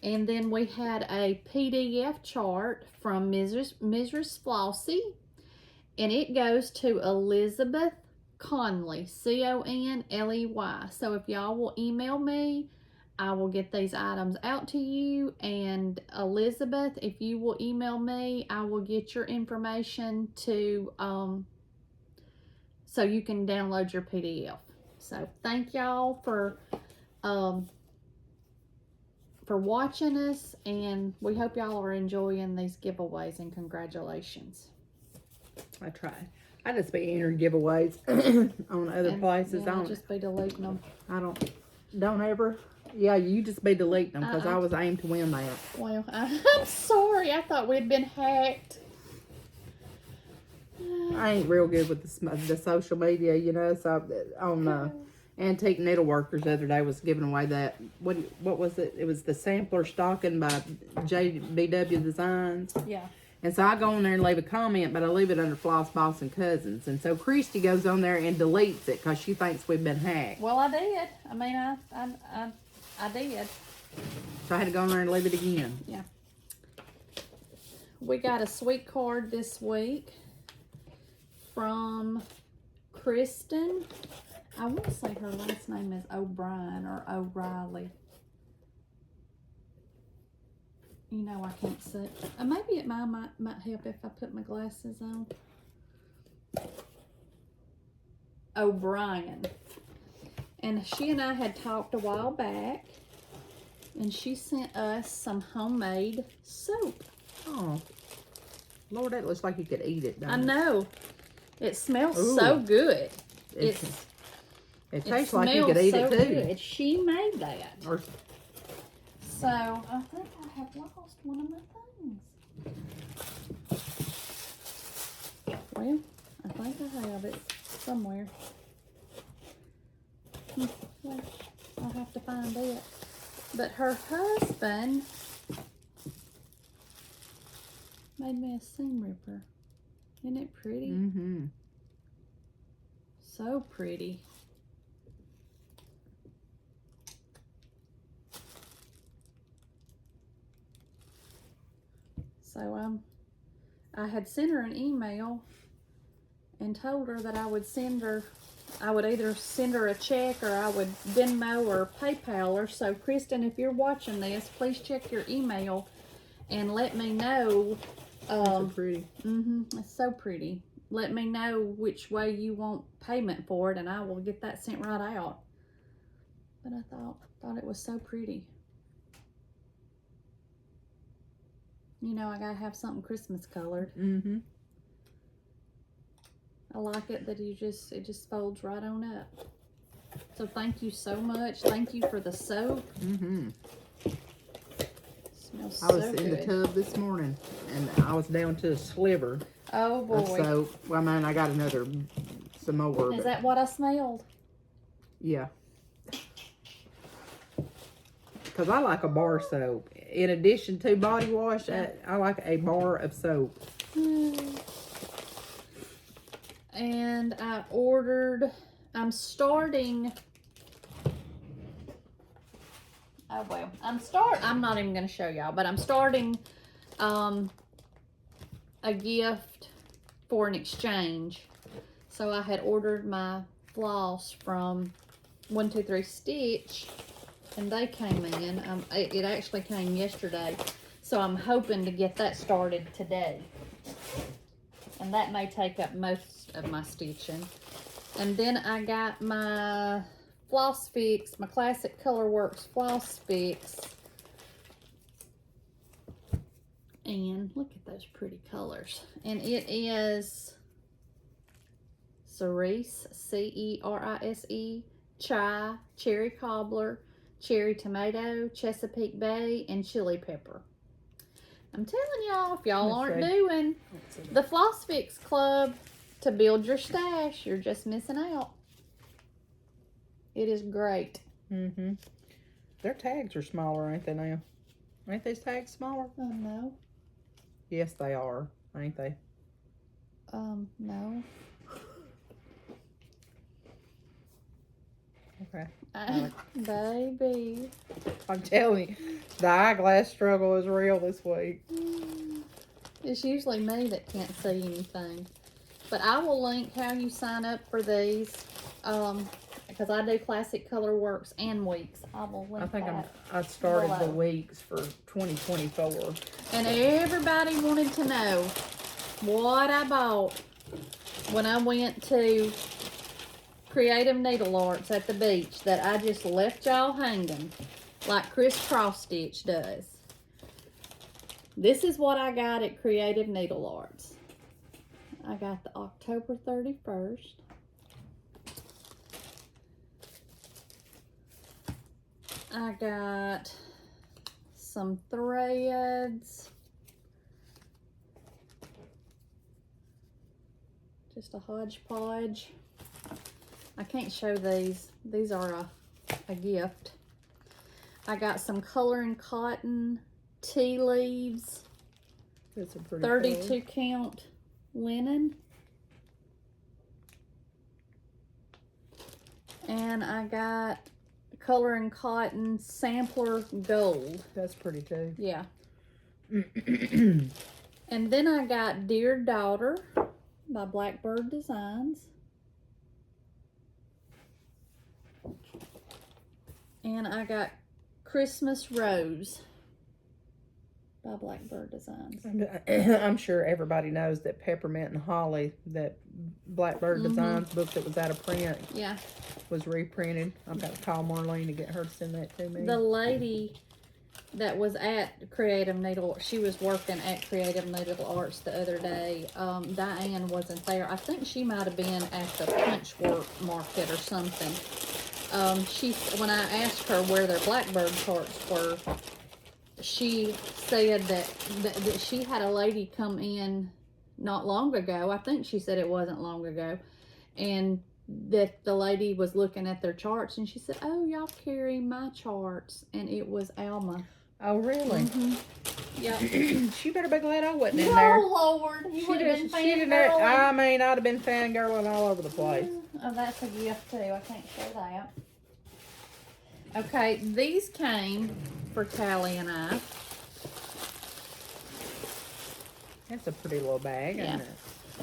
And then we had a PDF chart from Mrs. Flossie, and it goes to Elizabeth Conley, Conley. So if y'all will email me, I will get these items out to you. And Elizabeth, if you will email me, I will get your information to so you can download your PDF. So thank y'all for watching us, and we hope y'all are enjoying these giveaways, and congratulations. I tried. I just be entering giveaways on other places. Yeah, I'll just be deleting them. Don't ever. Yeah, you just be deleting them because I was aimed to win that. Well, I'm sorry. I thought we'd been hacked. I ain't real good with the social media, you know. So on Antique Needleworkers the other day was giving away that what was it? It was the sampler stocking by JBW Designs. Yeah. And so I go on there and leave a comment, but I leave it under Floss Boss and Cousins. And so Christy goes on there and deletes it because she thinks we've been hacked. Well, I did. I mean, I did. So I had to go on there and leave it again. Yeah. We got a sweet card this week from Kristen. I want to say her last name is O'Brien or O'Reilly. You know, I can't see. Maybe it might help if I put my glasses on. O'Brien. And she and I had talked a while back, and she sent us some homemade soap. Oh, Lord, that looks like you could eat it, I doesn't it? know. It smells so good. It tastes like you could eat it too. Good. She made that. Or, so, I think I have lost one of my things. Well, I think I have it somewhere. Well, I'll have to find it. But her husband made me a seam ripper. Isn't it pretty? mm-hmm. So pretty. So I had sent her an email and told her that I would either send her a check, or I would Venmo or PayPal her. So Kristen, if you're watching this, please check your email and let me know. So pretty. It's so pretty. Let me know which way you want payment for it, and I will get that sent right out. But I thought Thought it was so pretty. You know, I gotta have something Christmas colored. Mm-hmm. I like it that it just folds right on up. So thank you so much. Thank you for the soap. Mm-hmm. Smells I was so in good. the tub this morning, and I was down to a sliver Oh of boy. soap. Well, man, I got some more. Is but that what I smelled? yeah. Because I like a bar soap. In addition to body wash, I like a bar of soap. And I ordered, I'm starting, oh well, I'm not even going to show y'all, but I'm starting a gift for an exchange. So I had ordered my floss from 123 Stitch, and they came in. It actually came yesterday, so I'm hoping to get that started today. And that may take up most of my stitching. And then I got my Floss Fix, my Classic Colorworks Floss Fix. And look at those pretty colors. And it is Cerise, C-E-R-I-S-E, Chai, Cherry Cobbler, Cherry Tomato, Chesapeake Bay, and Chili Pepper. I'm telling y'all, if y'all aren't doing the Floss Fix Club to build your stash, you're just missing out. It is great. Mm-hmm. Their tags are smaller, ain't they now? Ain't these tags smaller? Oh, no. Yes, they are, ain't they? No. Okay. Baby. I'm telling you, the eyeglass struggle is real this week. It's usually me that can't see anything. But I will link how you sign up for these. Because I do Classic Colorworks and Weeks. I will link I think that I started below. the weeks for 2024. And everybody wanted to know what I bought when I went to Creative Needlearts at the beach that I just left y'all hanging like Chrisxstitch does. This is what I got at Creative Needlearts. I got the October 31st. I got some threads. Just a hodgepodge. I can't show these. These are a gift. I got some coloring cotton, tea leaves, That's a pretty 32 count linen. And I got coloring cotton sampler gold. That's pretty too. Yeah. And then I got Dear Daughter by Blackbird Designs. And I got Christmas Rose by Blackbird Designs. I'm sure everybody knows that Peppermint and Holly, that Blackbird Designs book that was out of print, Yeah. was reprinted. I've got to call Marlene to get her to send that to me. The lady that was at Creative Needlearts, she was working at Creative Needlearts the other day. Diane wasn't there. I think she might have been at the Punchwork Market or something. When I asked her where their Blackbird charts were, she said that she had a lady come in not long ago. I think she said it wasn't long ago. And that the lady was looking at their charts and she said, "Oh, y'all carry my charts." And it was Alma. Oh, really? Yeah. She better be glad I wasn't in there. Oh, Lord. You would have been fangirling. I mean, I'd have been fangirling all over the place. Oh, that's a gift, too. I can't show that. Okay, these came for Callie and I. That's a pretty little bag, Yeah. isn't it?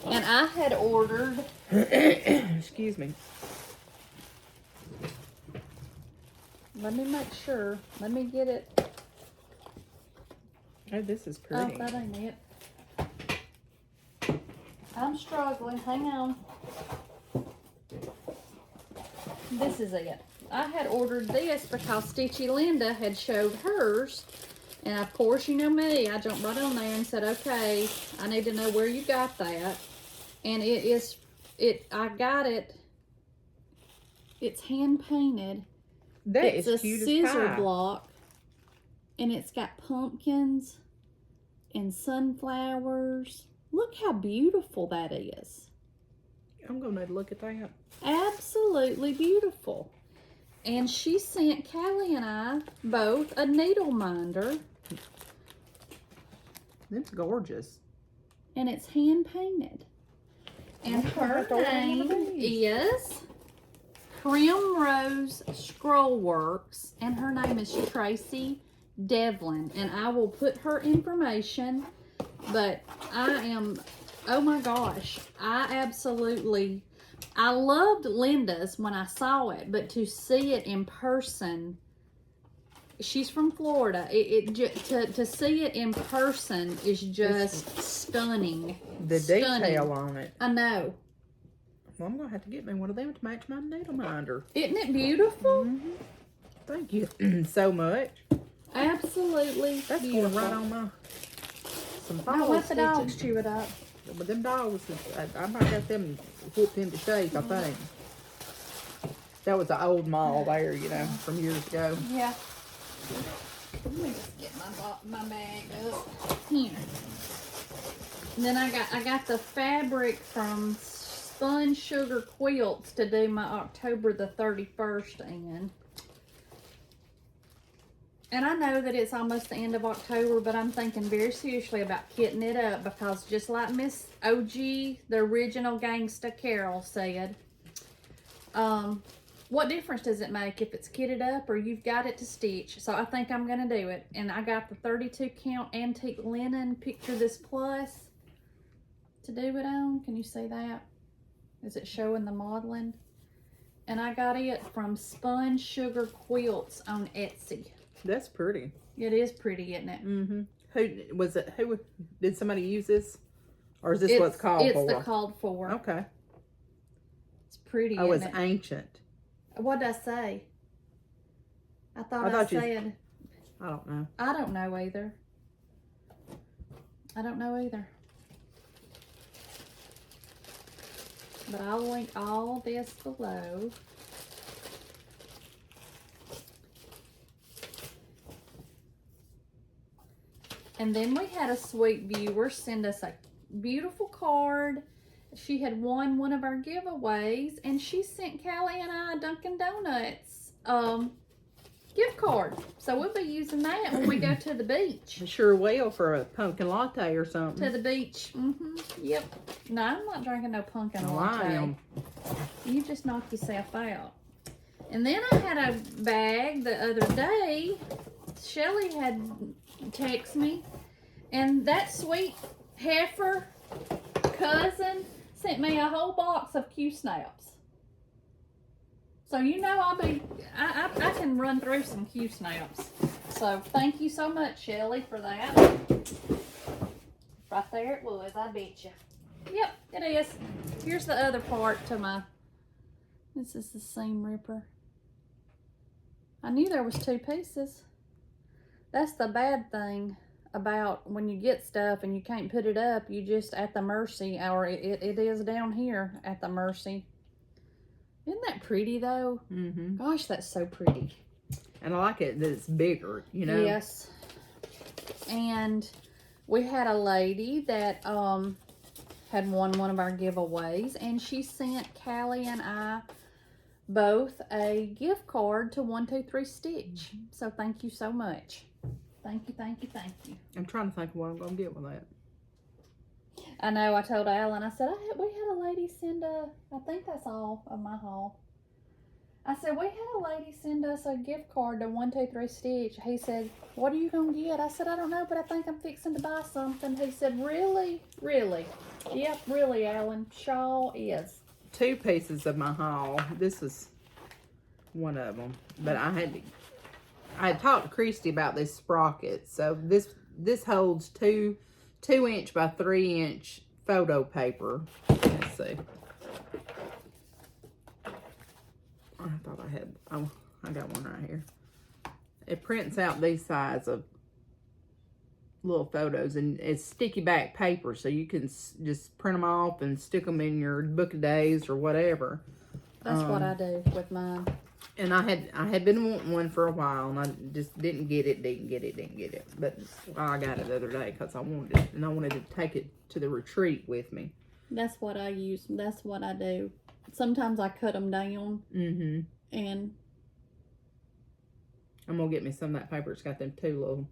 And I had ordered... Excuse me. Let me make sure. Let me get it. Oh, this is pretty. Oh, that ain't it. I'm struggling. Hang on. This is it. I had ordered this because Stitchy Linda had showed hers. And of course, you know me, I jumped right on there and said, okay, I need to know where you got that. And I got it, it's hand painted. It's a scissor block. And it's got pumpkins and sunflowers. Look how beautiful that is. I'm going to look at that. Absolutely beautiful. And she sent Callie and I both a needle minder. It's gorgeous. And it's hand painted. And her name is Primrose Scrollworks. And her name is Tracey Devlin. And I will put her information. But I am, oh my gosh, I loved Linda's when I saw it, but to see it in person, she's from Florida. To see it in person is just stunning. The detail on it. I know. Well, I'm going to have to get me one of them to match my needle minder. Isn't it beautiful? Mm-hmm. Thank you so much. Absolutely That's beautiful. going right on my... Don't let the dogs chew it up. But them dogs, I might have them whooped into shape, I think. That was an old mall there, you know, from years ago. Yeah. Let me just get my bag up here. And then I got the fabric from Spun Sugar Quilts to do my October the 31st in. And I know that it's almost the end of October, but I'm thinking very seriously about kitting it up because just like Miss OG, the original Gangsta Carol said, what difference does it make if it's kitted up or you've got it to stitch? So I think I'm going to do it. And I got the 32 count antique linen Picture This Plus to do it on. Can you see that? Is it showing the modeling? And I got it from Spun Sugar Quilts on Etsy. That's pretty. It is pretty, isn't it? Mm-hmm. Who did somebody use this? Or is this what's called for? It's the called for. Okay. It's pretty, Oh, isn't it's it? ancient. What did I say? I thought I said... I don't know. I don't know either. I don't know either. But I'll link all this below. And then we had a sweet viewer send us a beautiful card. She had won one of our giveaways, and she sent Callie and I a Dunkin' Donuts gift card. So we'll be using that when we go to the beach. Sure will for a pumpkin latte or something. To the beach. Yep. No, I'm not drinking no pumpkin Oh, latte. I am. You just knocked yourself out. And then I had a bag the other day. Shellie had texted me, and that sweet heifer cousin sent me a whole box of Q-snaps. So you know I can run through some Q-snaps. So thank you so much, Shellie, for that. Right there it was, I bet you. Yep, it is. Here's the other part to my, this is the seam ripper. I knew there was 2 pieces. That's the bad thing about when you get stuff and you can't put it up, you just at the mercy, or it is down here at the mercy. Isn't that pretty though? Mm-hmm. Gosh, that's so pretty. And I like it that it's bigger, you know? Yes. And we had a lady that had won one of our giveaways, and she sent Callie and I both a gift card to 123 Stitch. So thank you so much. Thank you, thank you, thank you. I'm trying to think of what I'm going to get with that. I know, I told Alan, I said, we had a lady send I think that's all of my haul. I said, we had a lady send us a gift card to 123 Stitch. He said, what are you going to get? I said, I don't know, but I think I'm fixing to buy something. He said, really? Really? Yep, really, Alan. Shaw is. 2 pieces of my haul. This is one of them. But I had talked to Christy about this sprocket. So this holds 2-inch by 3-inch photo paper. Let's see. I thought I had, oh, I got one right here. It prints out these size of little photos, and it's sticky back paper, so you can just print them off and stick them in your book of days or whatever. That's what I do with mine. And I had been wanting one for a while, and I just didn't get it. But I got it the other day because I wanted it, and I wanted to take it to the retreat with me. That's what I use. That's what I do. Sometimes I cut them down. Mm-hmm. And I'm gonna get me some of that paper. It's got them two little.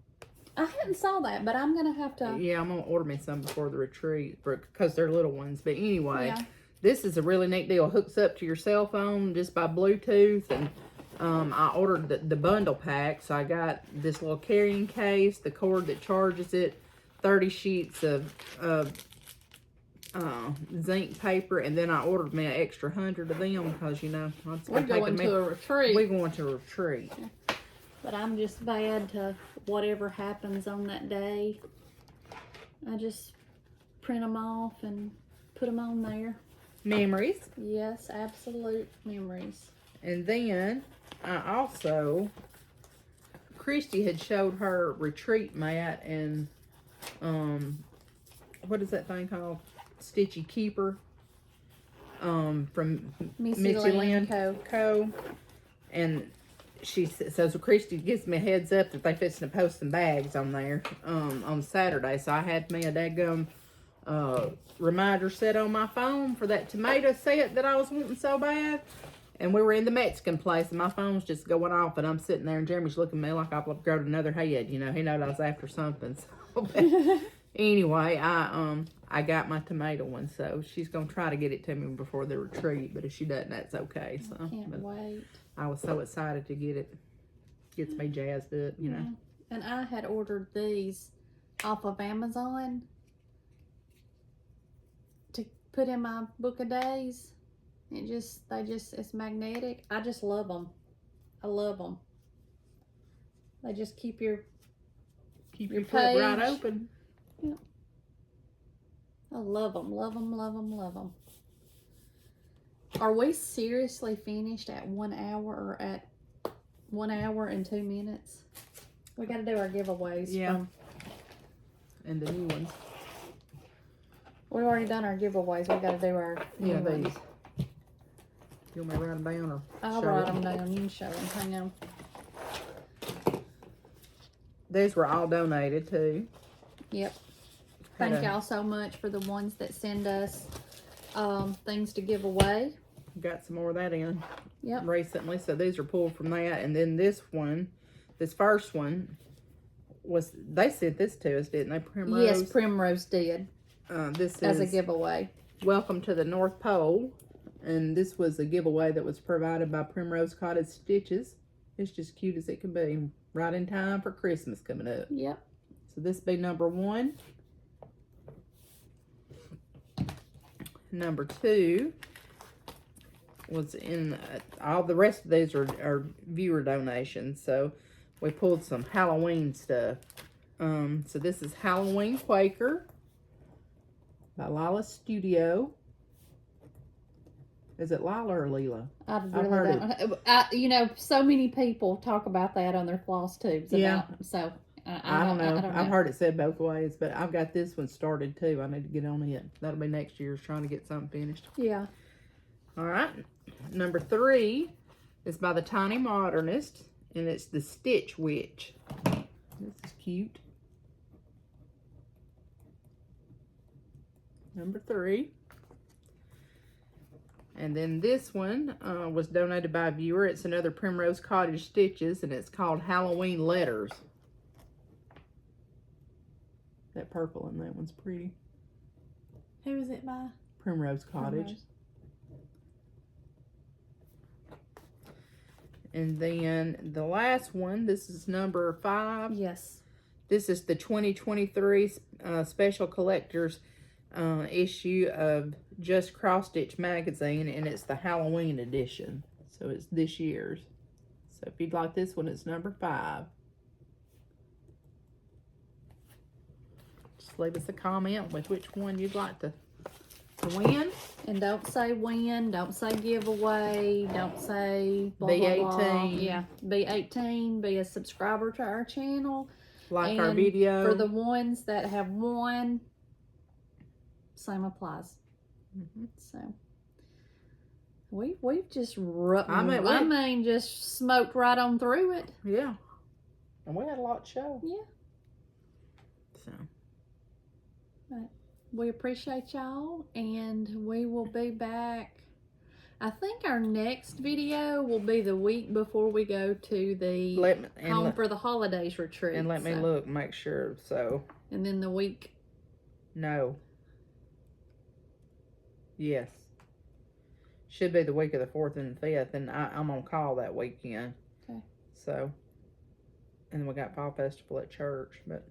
I hadn't saw that, but I'm gonna have to. Yeah, I'm gonna order me some before the retreat because they're little ones. But anyway. Yeah. This is a really neat deal. It hooks up to your cell phone just by Bluetooth. And I ordered the bundle pack. So I got this little carrying case, the cord that charges it, 30 sheets of zinc paper. And then I ordered me an extra 100 of them because, you know, we're going to a retreat. We're going to a retreat. But I'm just bad to whatever happens on that day. I just print them off and put them on there. Memories. Yes, absolute memories. And then I also, Christy had showed her retreat mat and what is that thing called? Stitchy Keeper from Missy Land Co. And she says, so Christy gives me a heads up that they fixing to post some bags on there on Saturday. So I had me a daggum reminder set on my phone for that tomato set that I was wanting so bad. And we were in the Mexican place and my phone's just going off and I'm sitting there and Jeremy's looking at me like I've grown another head. You know, he knows I was after something. So anyway, I got my tomato one, so she's gonna try to get it to me before the retreat, but if she doesn't, that's okay. So I can't wait. I was so excited to get it. Gets me jazzed up, you know. And I had ordered these off of Amazon to put in my book of days. It's magnetic. I just love them. I love them. They just keep your foot page right open. Yeah. I love them, love them, love them, love them. Are we seriously finished at 1 hour or at 1 hour and 2 minutes? We got to do our giveaways. Yeah. And the new ones. We've already done our giveaways. We got to do our new ones. These. You want me to write them down or? I'll write them down. You can show them. Hang on. These were all donated too. Yep. Thank y'all so much for the ones that send us things to give away. Got some more of that in recently. So these are pulled from that. And then this one, this first one, they sent this to us, didn't they? Primrose? Yes, Primrose did. This as is a giveaway. Welcome to the North Pole. And this was a giveaway that was provided by Primrose Cottage Stitches. It's just cute as it can be. Right in time for Christmas coming up. Yep. So this be number 1. Number 2 was in all the rest of these are viewer donations. So we pulled some Halloween stuff. So this is Halloween Quaker by Lila Studio. Is it Lila or Leela? I've heard it. You know, so many people talk about that on their floss tubes. Yeah. So I don't know. I've heard it said both ways, but I've got this one started too. I need to get on it. That'll be next year's, trying to get something finished. Yeah. All right. Number 3 is by the Tiny Modernist, and it's the Stitch Witch. This is cute. Number 3. And then this one was donated by a viewer. It's another Primrose Cottage Stitches, and it's called Halloween Letters. That purple in that one's pretty. Who is it by? Primrose Cottage. Primrose. And then the last one, this is number 5. Yes. This is the 2023 Special Collector's issue of Just Cross Stitch magazine, and it's the Halloween edition. So it's this year's. So if you'd like this one, it's number 5. Just leave us a comment with which one you'd like to win. And don't say win, don't say giveaway, don't say blah, be blah, 18. blah. Yeah, be 18, be a subscriber to our channel. Like and our video. For the ones that have won, same applies. So we've just just smoked right on through it. Yeah. And we had a lot to show. Yeah. So. But we appreciate y'all, and we will be back. I think our next video will be the week before we go to the Home for the Holidays retreat. And let me look, make sure. So. And then the week. No. Yes. Should be the week of the 4th and 5th, and I'm on call that weekend. Okay. So. And then we got Fall Festival at church, but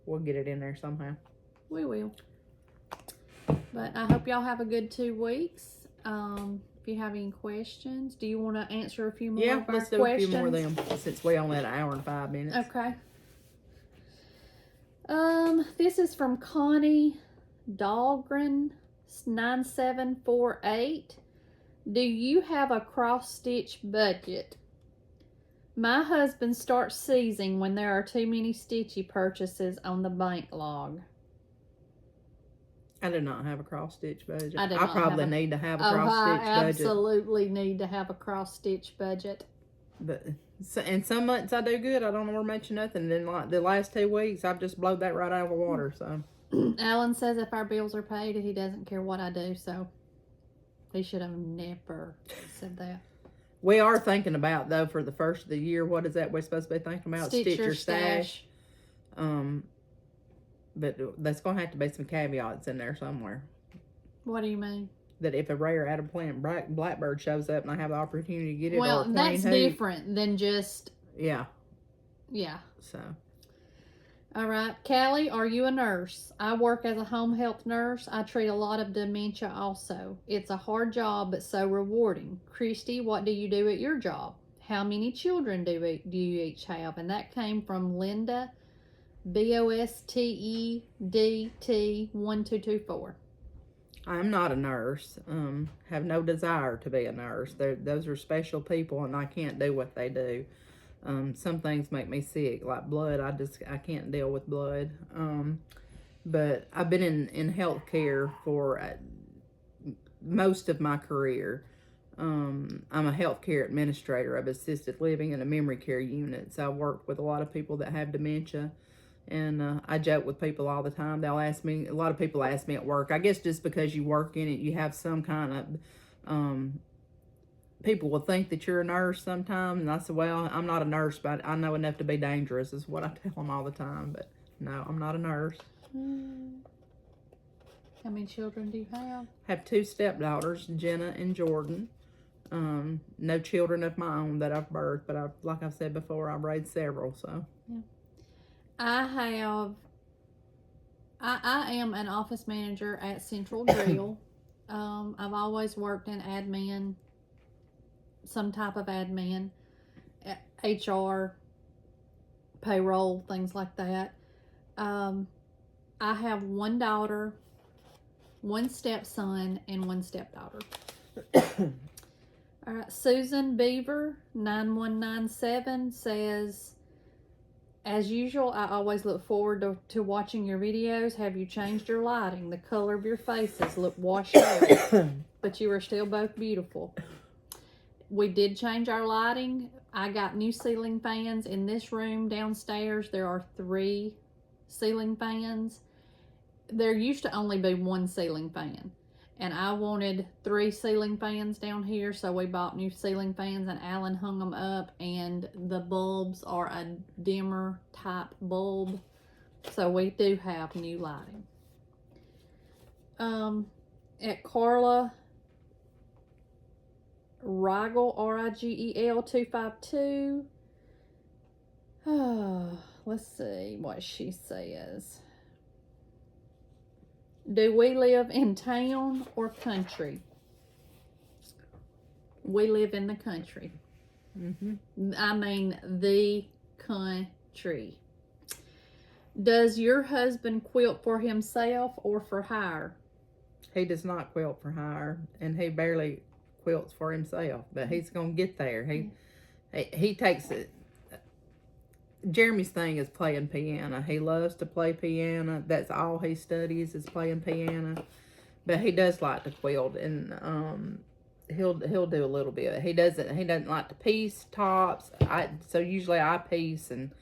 we'll get it in there somehow. We will. But I hope y'all have a good 2 weeks. If you have any questions, do you want to answer a few more of our questions? Yeah, let's do a few more of them, since we only had an hour and 5 minutes. Okay. This is from Connie Dahlgren 9748. Do you have a cross stitch budget? My husband starts seizing when there are too many Stitchy purchases on the bank log. I do not have a cross stitch budget. I probably need to have a cross stitch budget. I absolutely need to have a cross stitch budget. But and some months I do good. I don't know where much of nothing. And then like the last 2 weeks, I've just blowed that right out of the water. So Alan says if our bills are paid, he doesn't care what I do. So he should have never said that. We are thinking about, though, for the first of the year, what is that we're supposed to be thinking about? Stitch your stash. But there's going to have to be some caveats in there somewhere. What do you mean? That if a rare out of plant blackbird shows up and I have the opportunity to get it, well, that's different than just... Yeah. Yeah. So... All right. Callie, are you a nurse? I work as a home health nurse. I treat a lot of dementia also. It's a hard job, but so rewarding. Christy, what do you do at your job? How many children do you each have? And that came from Linda, BOSTEDT1224. I'm not a nurse. Have no desire to be a nurse. Those are special people, and I can't do what they do. Some things make me sick, like blood. I can't deal with blood. But I've been in healthcare for most of my career. I'm a healthcare administrator of assisted living and a memory care unit. So I work with a lot of people that have dementia. And I joke with people all the time. They'll ask me, a lot of people ask me at work, I guess just because you work in it, you have some kind of, people will think that you're a nurse sometimes. And I said, well, I'm not a nurse, but I know enough to be dangerous is what I tell them all the time. But no, I'm not a nurse. How many children do you have? I have 2 stepdaughters, Jenna and Jordan. No children of my own that I've birthed, but like I've said before, I've raised several, so. Yeah. I am an office manager at Central Grill. I've always worked in admin, some type of admin, HR, payroll, things like that. I have 1 daughter, 1 stepson, and 1 stepdaughter. All right, Susan Beaver 9197 says, as usual, I always look forward to watching your videos. Have you changed your lighting? The color of your faces look washed out, but you are still both beautiful. We did change our lighting. I got new ceiling fans in this room downstairs. There are 3 ceiling fans. There used to only be 1 ceiling fan, and I wanted 3 ceiling fans down here, so we bought new ceiling fans, and Alan hung them up, and the bulbs are a dimmer type bulb, so we do have new lighting. At Carla Rigel, RIGEL 252, let's see what she says. Do we live in town or country? We live in the country. I mean, the country. Does your husband quilt for himself or for hire? He does not quilt for hire, and he barely quilts for himself, but he's gonna get there. He takes it. Jeremy's thing is playing piano. He loves to play piano. That's all he studies is playing piano. But he does like to quilt, and he'll do a little bit. He doesn't like to piece tops. So usually I piece, and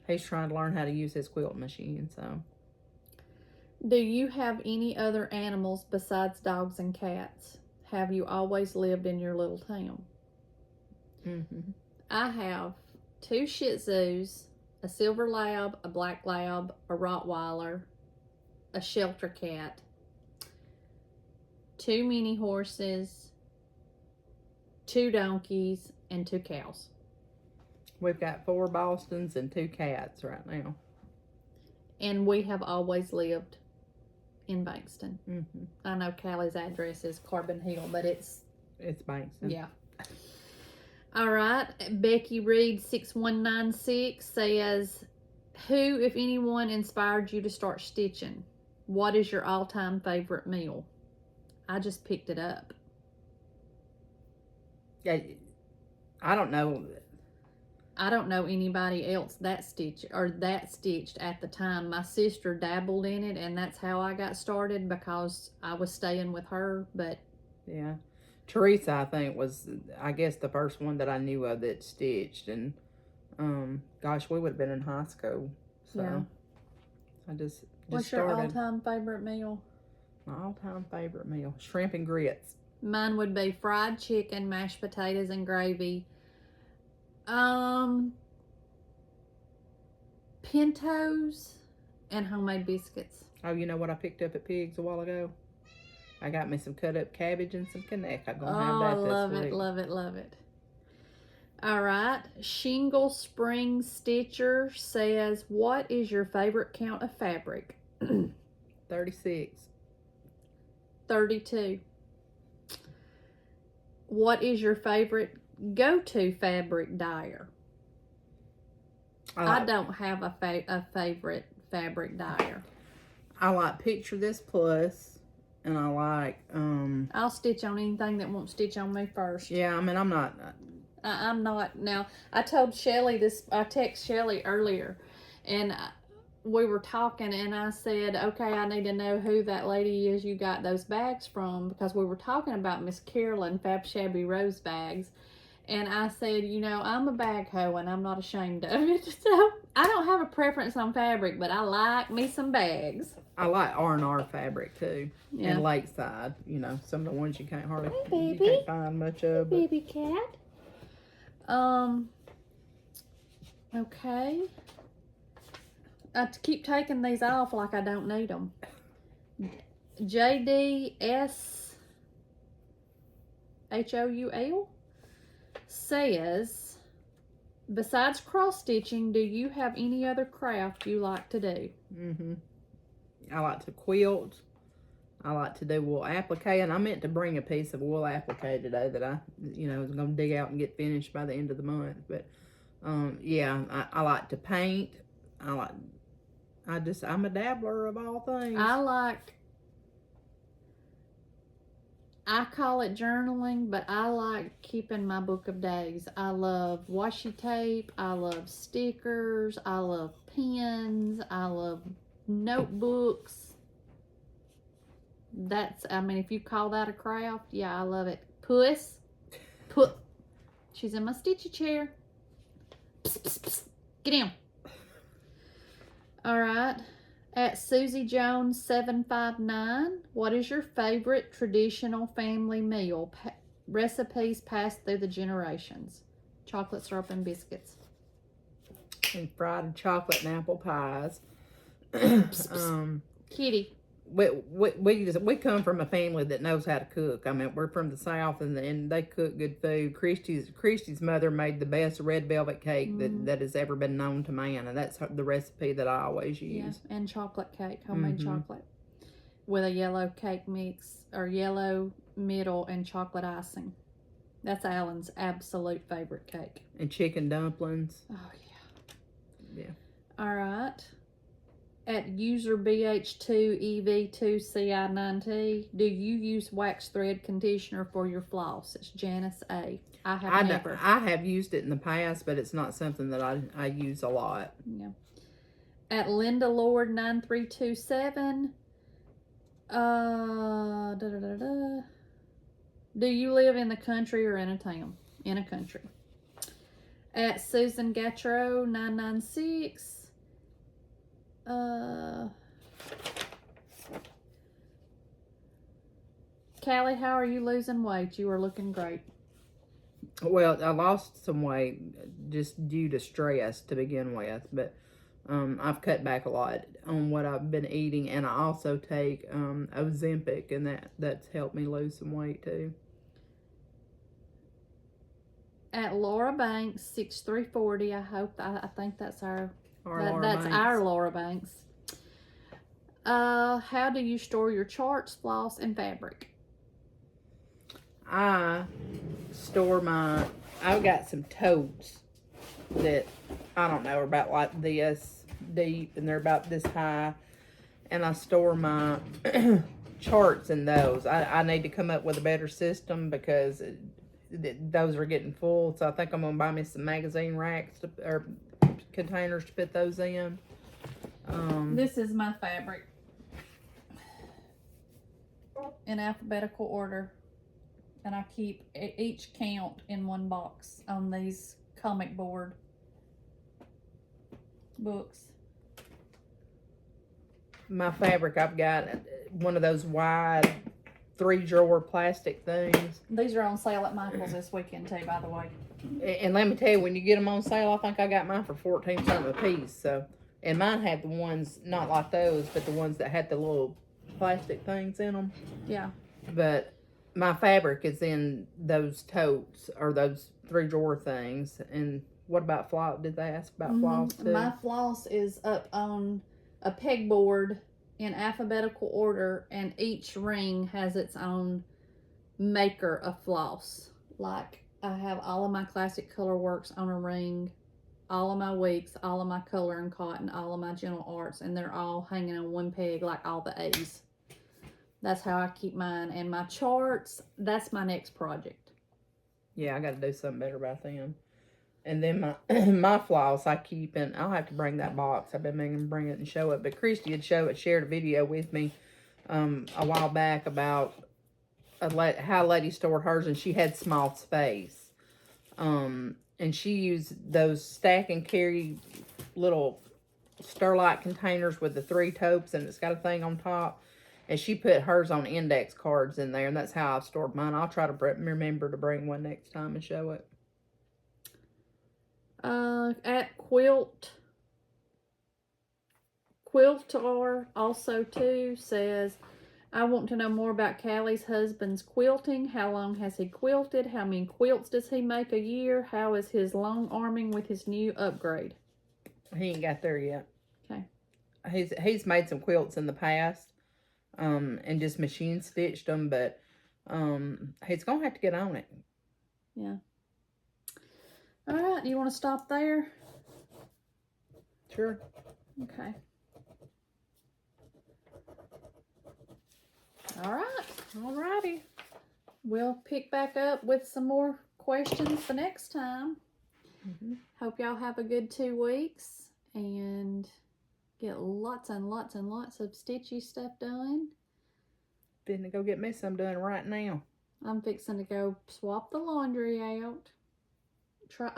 he's trying to learn how to use his quilt machine. So, do you have any other animals besides dogs and cats? Have you always lived in your little town? I have 2 Shih Tzus, a Silver Lab, a Black Lab, a Rottweiler, a shelter cat, 2 mini horses, 2 donkeys, and 2 cows. We've got 4 Bostons and 2 cats right now. And we have always lived in Bankston. I know Callie's address is Carbon Hill, but it's Bankston. Yeah. All right. Becky Reed 6196 says, who, if anyone, inspired you to start stitching? What is your all-time favorite meal? I just picked it up. Yeah, I don't know. I don't know anybody else that stitched at the time. My sister dabbled in it, and that's how I got started because I was staying with her. But yeah, Teresa, I think, was, I guess, the first one that I knew of that stitched, and gosh, we would have been in high school. So yeah. I just What's started. your all-time favorite meal? My all-time favorite meal, shrimp and grits. Mine would be fried chicken, mashed potatoes, and gravy. Pintos and homemade biscuits. Oh, you know what I picked up at Pigs a while ago? I got me some cut up cabbage and some connect. I'm gonna have that this week. Love it, love it, love it. All right. Shingle Spring Stitcher says, what is your favorite count of fabric? 36. 32. What is your favorite go-to fabric dyer? I don't have a favorite fabric dyer. I like Picture This Plus, and I like I'll stitch on anything that won't stitch on me first. yeah, I mean, I'm not now. I told Shellie this. I texted Shellie earlier, and we were talking, and I said, okay, I need to know who that lady is you got those bags from, because we were talking about Miss Carolyn Fab Shabby Rose bags. And I said, you know, I'm a bag hoe and I'm not ashamed of it. So I don't have a preference on fabric, but I like me some bags. I like R&R fabric too. Yeah. And Lakeside, you know, some of the ones you can't hardly Hey, baby. you can't find much of. But Baby cat. Okay. I keep taking these off like I don't need them. JDSHOUL says, besides cross stitching, do you have any other craft you like to do? I like to quilt. I like to do wool applique, and I meant to bring a piece of wool applique today that I, was going to dig out and get finished by the end of the month. But yeah, I like to paint. I'm a dabbler of all things. I call it journaling, but I like keeping my book of days. I love washi tape. I love stickers. I love pens. I love notebooks. If you call that a craft, yeah, I love it. She's in my stitchy chair. Psst, psst, psst. Get down. All right. At Susie Jones 759, what is your favorite traditional family meal? Recipes passed through the generations. Chocolate syrup and biscuits. And fried chocolate and apple pies. Kitty. We come from a family that knows how to cook. I mean, we're from the South, and they cook good food. Christy's mother made the best red velvet cake that has ever been known to man, and that's the recipe that I always use. Yeah, and chocolate cake, homemade chocolate, with a yellow cake mix, or yellow middle and chocolate icing. That's Alan's absolute favorite cake. And chicken dumplings. Oh, yeah. Yeah. All right. at user BH2EV2CI9T, do you use wax thread conditioner for your floss? It's Janice A. I have never. I have used it in the past, but it's not something that I use a lot. Yeah. At Linda Lord 9327, do you live in the country or in a town? In a country. At Susan Gattro 996, Callie, how are you losing weight? You are looking great. Well, I lost some weight just due to stress to begin with, but I've cut back a lot on what I've been eating, and I also take Ozempic, and that's helped me lose some weight too. At Laura Banks 6340, I think that's our Laura Banks. How do you store your charts, floss, and fabric? I store I've got some totes that I don't know are about like this deep, and they're about this high, and I store my charts in those. I need to come up with a better system because those are getting full, so I think I'm gonna buy me some magazine racks or containers to put those in. This is my fabric in alphabetical order, and I keep each count in one box on these comic board books. My fabric, I've got one of those wide 3-drawer plastic things. These are on sale at Michael's this weekend too, by the way. And let me tell you, when you get them on sale, I think I got mine for 14 cents a piece. So, and mine had the ones, not like those, but the ones that had the little plastic things in them. Yeah. But my fabric is in those totes or those 3-drawer things. And what about floss? Did they ask about floss too? My floss is up on a pegboard in alphabetical order, and each ring has its own maker of floss. Like, I have all of my classic color works on a ring, all of my weeks, all of my color and cotton, all of my gentle arts, and they're all hanging on one peg like all the A's. That's how I keep mine. And my charts, that's my next project. Yeah, I got to do something better about them. And then my floss I keep, and I'll have to bring that box. I've been meaning to bring it and show it. But Christy had shared a video with me a while back about how Lady stored hers, and she had small space. And she used those stack and carry little Sterlite containers with the 3 totes, and it's got a thing on top. And she put hers on index cards in there, and that's how I've stored mine. I'll try to remember to bring one next time and show it. At Quiltar also too says, I want to know more about Callie's husband's quilting. How long has he quilted? How many quilts does he make a year? How is his long arming with his new upgrade? He ain't got there yet. Okay. He's made some quilts in the past, and just machine stitched them, but he's gonna have to get on it. Yeah. All right, you want to stop there? Sure. Okay. All right. Alrighty. We'll pick back up with some more questions the next time. Hope y'all have a good 2 weeks and get lots and lots and lots of stitchy stuff done. Finna go get me some done right now. I'm fixing to go swap the laundry out.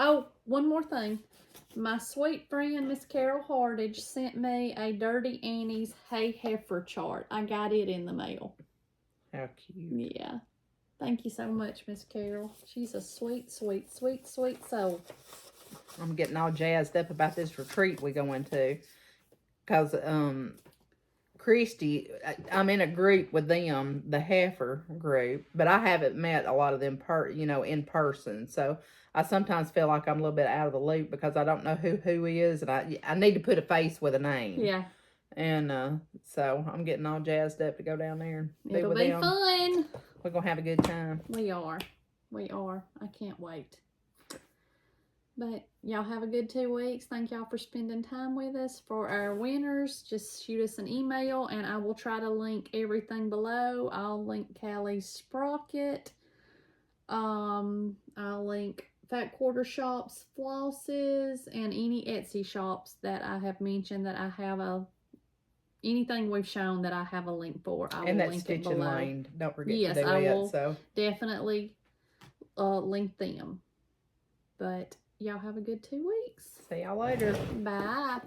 Oh, one more thing. My sweet friend, Miss Carol Hardage, sent me a Dirty Annie's Hay Heifer chart. I got it in the mail. How cute. Yeah. Thank you so much, Miss Carol. She's a sweet, sweet, sweet, sweet soul. I'm getting all jazzed up about this retreat we going to. Because, Christy, I'm in a group with them, the heifer group, but I haven't met a lot of them in person. So I sometimes feel like I'm a little bit out of the loop because I don't know who is, and I need to put a face with a name. Yeah. And so I'm getting all jazzed up to go down there and be It'll with be them. fun. We're gonna have a good time. We are. I can't wait. But y'all have a good 2 weeks. Thank y'all for spending time with us. For our winners, just shoot us an email and I will try to link everything below. I'll link Callie's sprocket. I'll link Fat Quarter Shop's flosses and any Etsy shops that I have mentioned that I have anything we've shown that I have a link for. I will link it below. And that Lane. Don't forget yes, to do I it. will So definitely link them. But y'all have a good 2 weeks. see y'all later. Bye.